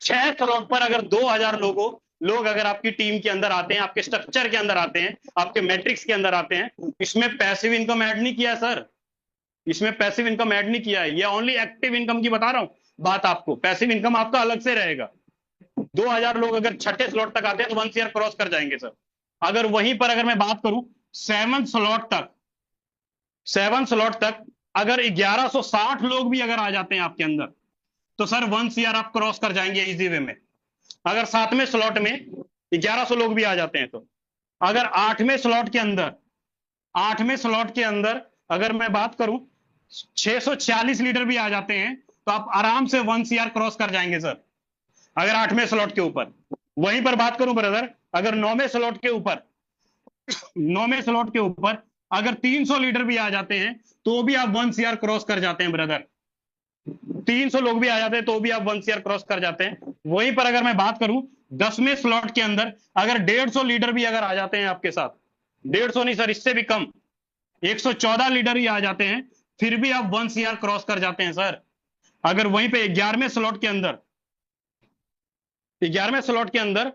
6 स्लॉट पर अगर 2000 लोग अगर आपकी टीम के अंदर आते हैं, आपके स्ट्रक्चर के अंदर आते हैं, आपके मैट्रिक्स के अंदर आते हैं, इसमें पैसिव इनकम ऐड नहीं किया है सर, इसमें पैसिव इनकम ऐड नहीं किया है, ये ओनली एक्टिव इनकम की बता रहा हूं बात आपको। पैसिव इनकम आपका अलग से रहेगा। 2000 लोग अगर छठे स्लॉट तक आते हैं तो 1 CR क्रॉस कर जाएंगे सर। अगर वहीं पर अगर मैं बात करूं 7 स्लॉट तक, 7 स्लॉट तक अगर 1160 लोग भी अगर आ जाते हैं आपके अंदर, तो सर 1 CR आप क्रॉस कर जाएंगे इजी वे में। अगर 7वें स्लॉट में 1100 लोग भी आ जाते हैं, तो अगर 8वें स्लॉट के अंदर, 8वें स्लॉट के अंदर अगर मैं बात करूं 646 लीडर भी आ जाते हैं, तो आप आराम से 1 CR क्रॉस कर जाएंगे सर, अगर 8वें स्लॉट के ऊपर। वहीं पर बात करूं ब्रदर, अगर 9वें स्लॉट के ऊपर, 9वें स्लॉट के ऊपर अगर 300 लीडर भी आ जाते हैं, तो भी आप 1 CR क्रॉस कर जाते हैं ब्रदर। 300 लोग भी आ जाते हैं तो भी आप 1 CR क्रॉस कर जाते हैं। वहीं पर अगर मैं बात करूं 10वें स्लॉट के अंदर अगर 150 लीडर भी अगर आ जाते हैं आपके साथ, 150 नहीं सर, इससे भी कम, 114 लीडर ही आ जाते हैं, फिर भी आप 1 CR क्रॉस कर जाते हैं सर। अगर वहीं पे 11वें स्लॉट के अंदर, 11वें स्लॉट के अंदर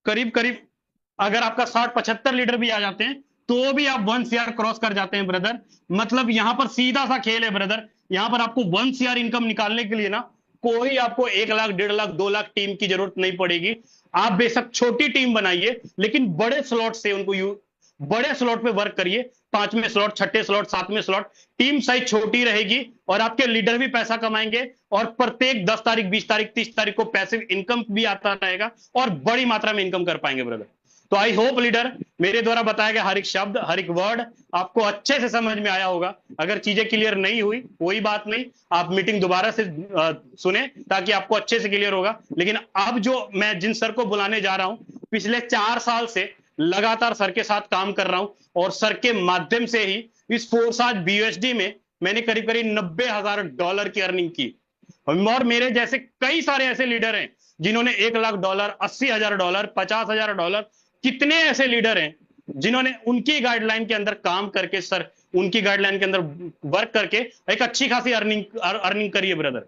करीब करीब अगर आपका 60-75 लीडर भी आ जाते हैं, तो भी आप 1 CR क्रॉस कर जाते हैं ब्रदर। मतलब यहां पर सीधा सा खेल है ब्रदर। यहां पर आपको 1 CR इनकम निकालने के लिए ना, कोई आपको 1 लाख 1.5 लाख 2 लाख टीम की जरूरत नहीं पड़ेगी। आप बेशक छोटी टीम बनाइए, लेकिन बड़े स्लॉट से उनको बड़े स्लॉट पे वर्क करिए। 5वें स्लॉट, छठे स्लॉट, 7वें स्लॉट, टीम साइज छोटी रहेगी और आपके लीडर भी पैसा कमाएंगे, और प्रत्येक 10 तारीख, 20 तारीख, 30 तारीख को पैसिव इनकम भी आता रहेगा और बड़ी मात्रा में इनकम कर पाएंगे ब्रदर। तो आई होप लीडर मेरे द्वारा बताया गया हर एक शब्द, हर एक वर्ड आपको अच्छे से समझ में आया होगा। अगर चीजें क्लियर नहीं हुई कोई बात नहीं, आप मीटिंग दोबारा से सुने, ताकि आपको अच्छे से क्लियर होगा। लेकिन अब जो मैं जिन सर को बुलाने जा रहा हूं, पिछले 4 साल से लगातार सर के साथ काम कर रहा हूं, और सर के माध्यम से ही इस फोर्साज BUSD में मैंने करीब करीब $90,000 की अर्निंग की। और मेरे जैसे कई सारे ऐसे लीडर हैं जिन्होंने $1 लाख, $80,000, $50,000, कितने ऐसे लीडर हैं जिन्होंने उनकी गाइडलाइन के अंदर काम करके, सर उनकी गाइडलाइन के अंदर वर्क करके एक अच्छी खासी अर्निंग करी है ब्रदर।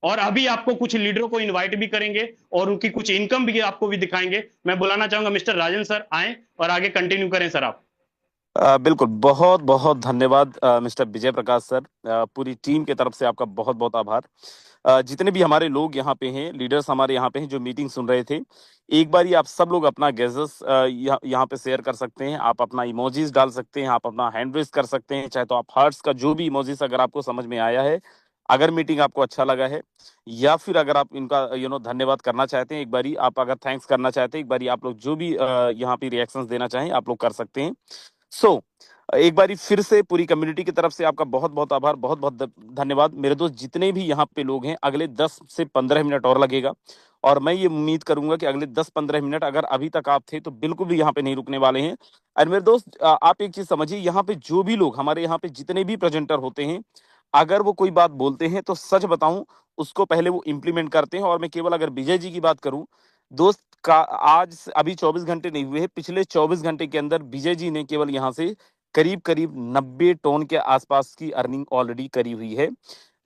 और अभी आपको कुछ लीडरों को इनवाइट भी करेंगे और उनकी कुछ इनकम भी आपको भी दिखाएंगे। मैं बुलाना चाहूंगा मिस्टर राजन सर, आए और आगे कंटिन्यू करें सर आप। बिल्कुल, बहुत बहुत धन्यवाद मिस्टर विजय प्रकाश सर। पूरी टीम की तरफ से आपका बहुत बहुत आभार। जितने भी हमारे लोग यहाँ पे हैं, लीडर्स हमारे यहाँ पे हैं जो मीटिंग सुन रहे थे, एक बार ही आप सब लोग अपना गैजेट्स यहाँ पे शेयर कर सकते हैं, आप अपना इमोजीज डाल सकते हैं, आप अपना हैंड रेज कर सकते हैं, चाहे तो आप हार्ट्स का जो भी इमोजीज अगर आपको समझ में आया है, अगर मीटिंग आपको अच्छा लगा है, या फिर अगर आप इनका धन्यवाद करना चाहते हैं, एक बारी आप अगर थैंक्स करना चाहते हैं, एक बारी आप लोग जो भी यहाँ पे रिएक्शंस देना चाहें आप लोग कर सकते हैं। सो एक बारी फिर से पूरी कम्युनिटी की तरफ से आपका बहुत बहुत आभार, बहुत बहुत धन्यवाद। मेरे दोस्त जितने भी यहाँ पे लोग हैं, अगले 10 से 15 मिनट और लगेगा, और मैं ये उम्मीद करूंगा कि अगले 10-15 मिनट अगर अभी तक आप थे तो बिल्कुल भी यहाँ पे नहीं रुकने वाले हैं। और मेरे दोस्त आप एक चीज समझिए, यहाँ पे जो भी लोग हमारे यहाँ पे जितने भी प्रेजेंटर होते हैं, अगर वो कोई बात बोलते हैं तो सच बताऊं उसको पहले वो इम्प्लीमेंट करते हैं। और मैं केवल अगर विजय जी की बात करूं दोस्त का, आज अभी 24 घंटे नहीं हुए हैं, पिछले 24 घंटे के अंदर विजय जी ने केवल यहाँ से करीब करीब 90 टन के आसपास की अर्निंग ऑलरेडी करी हुई है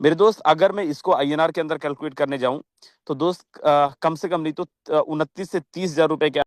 मेरे दोस्त। अगर मैं इसको आईएनआर के अंदर कैलकुलेट करने जाऊं तो दोस्त कम से कम नहीं तो 29 से 30 हजार रुपए के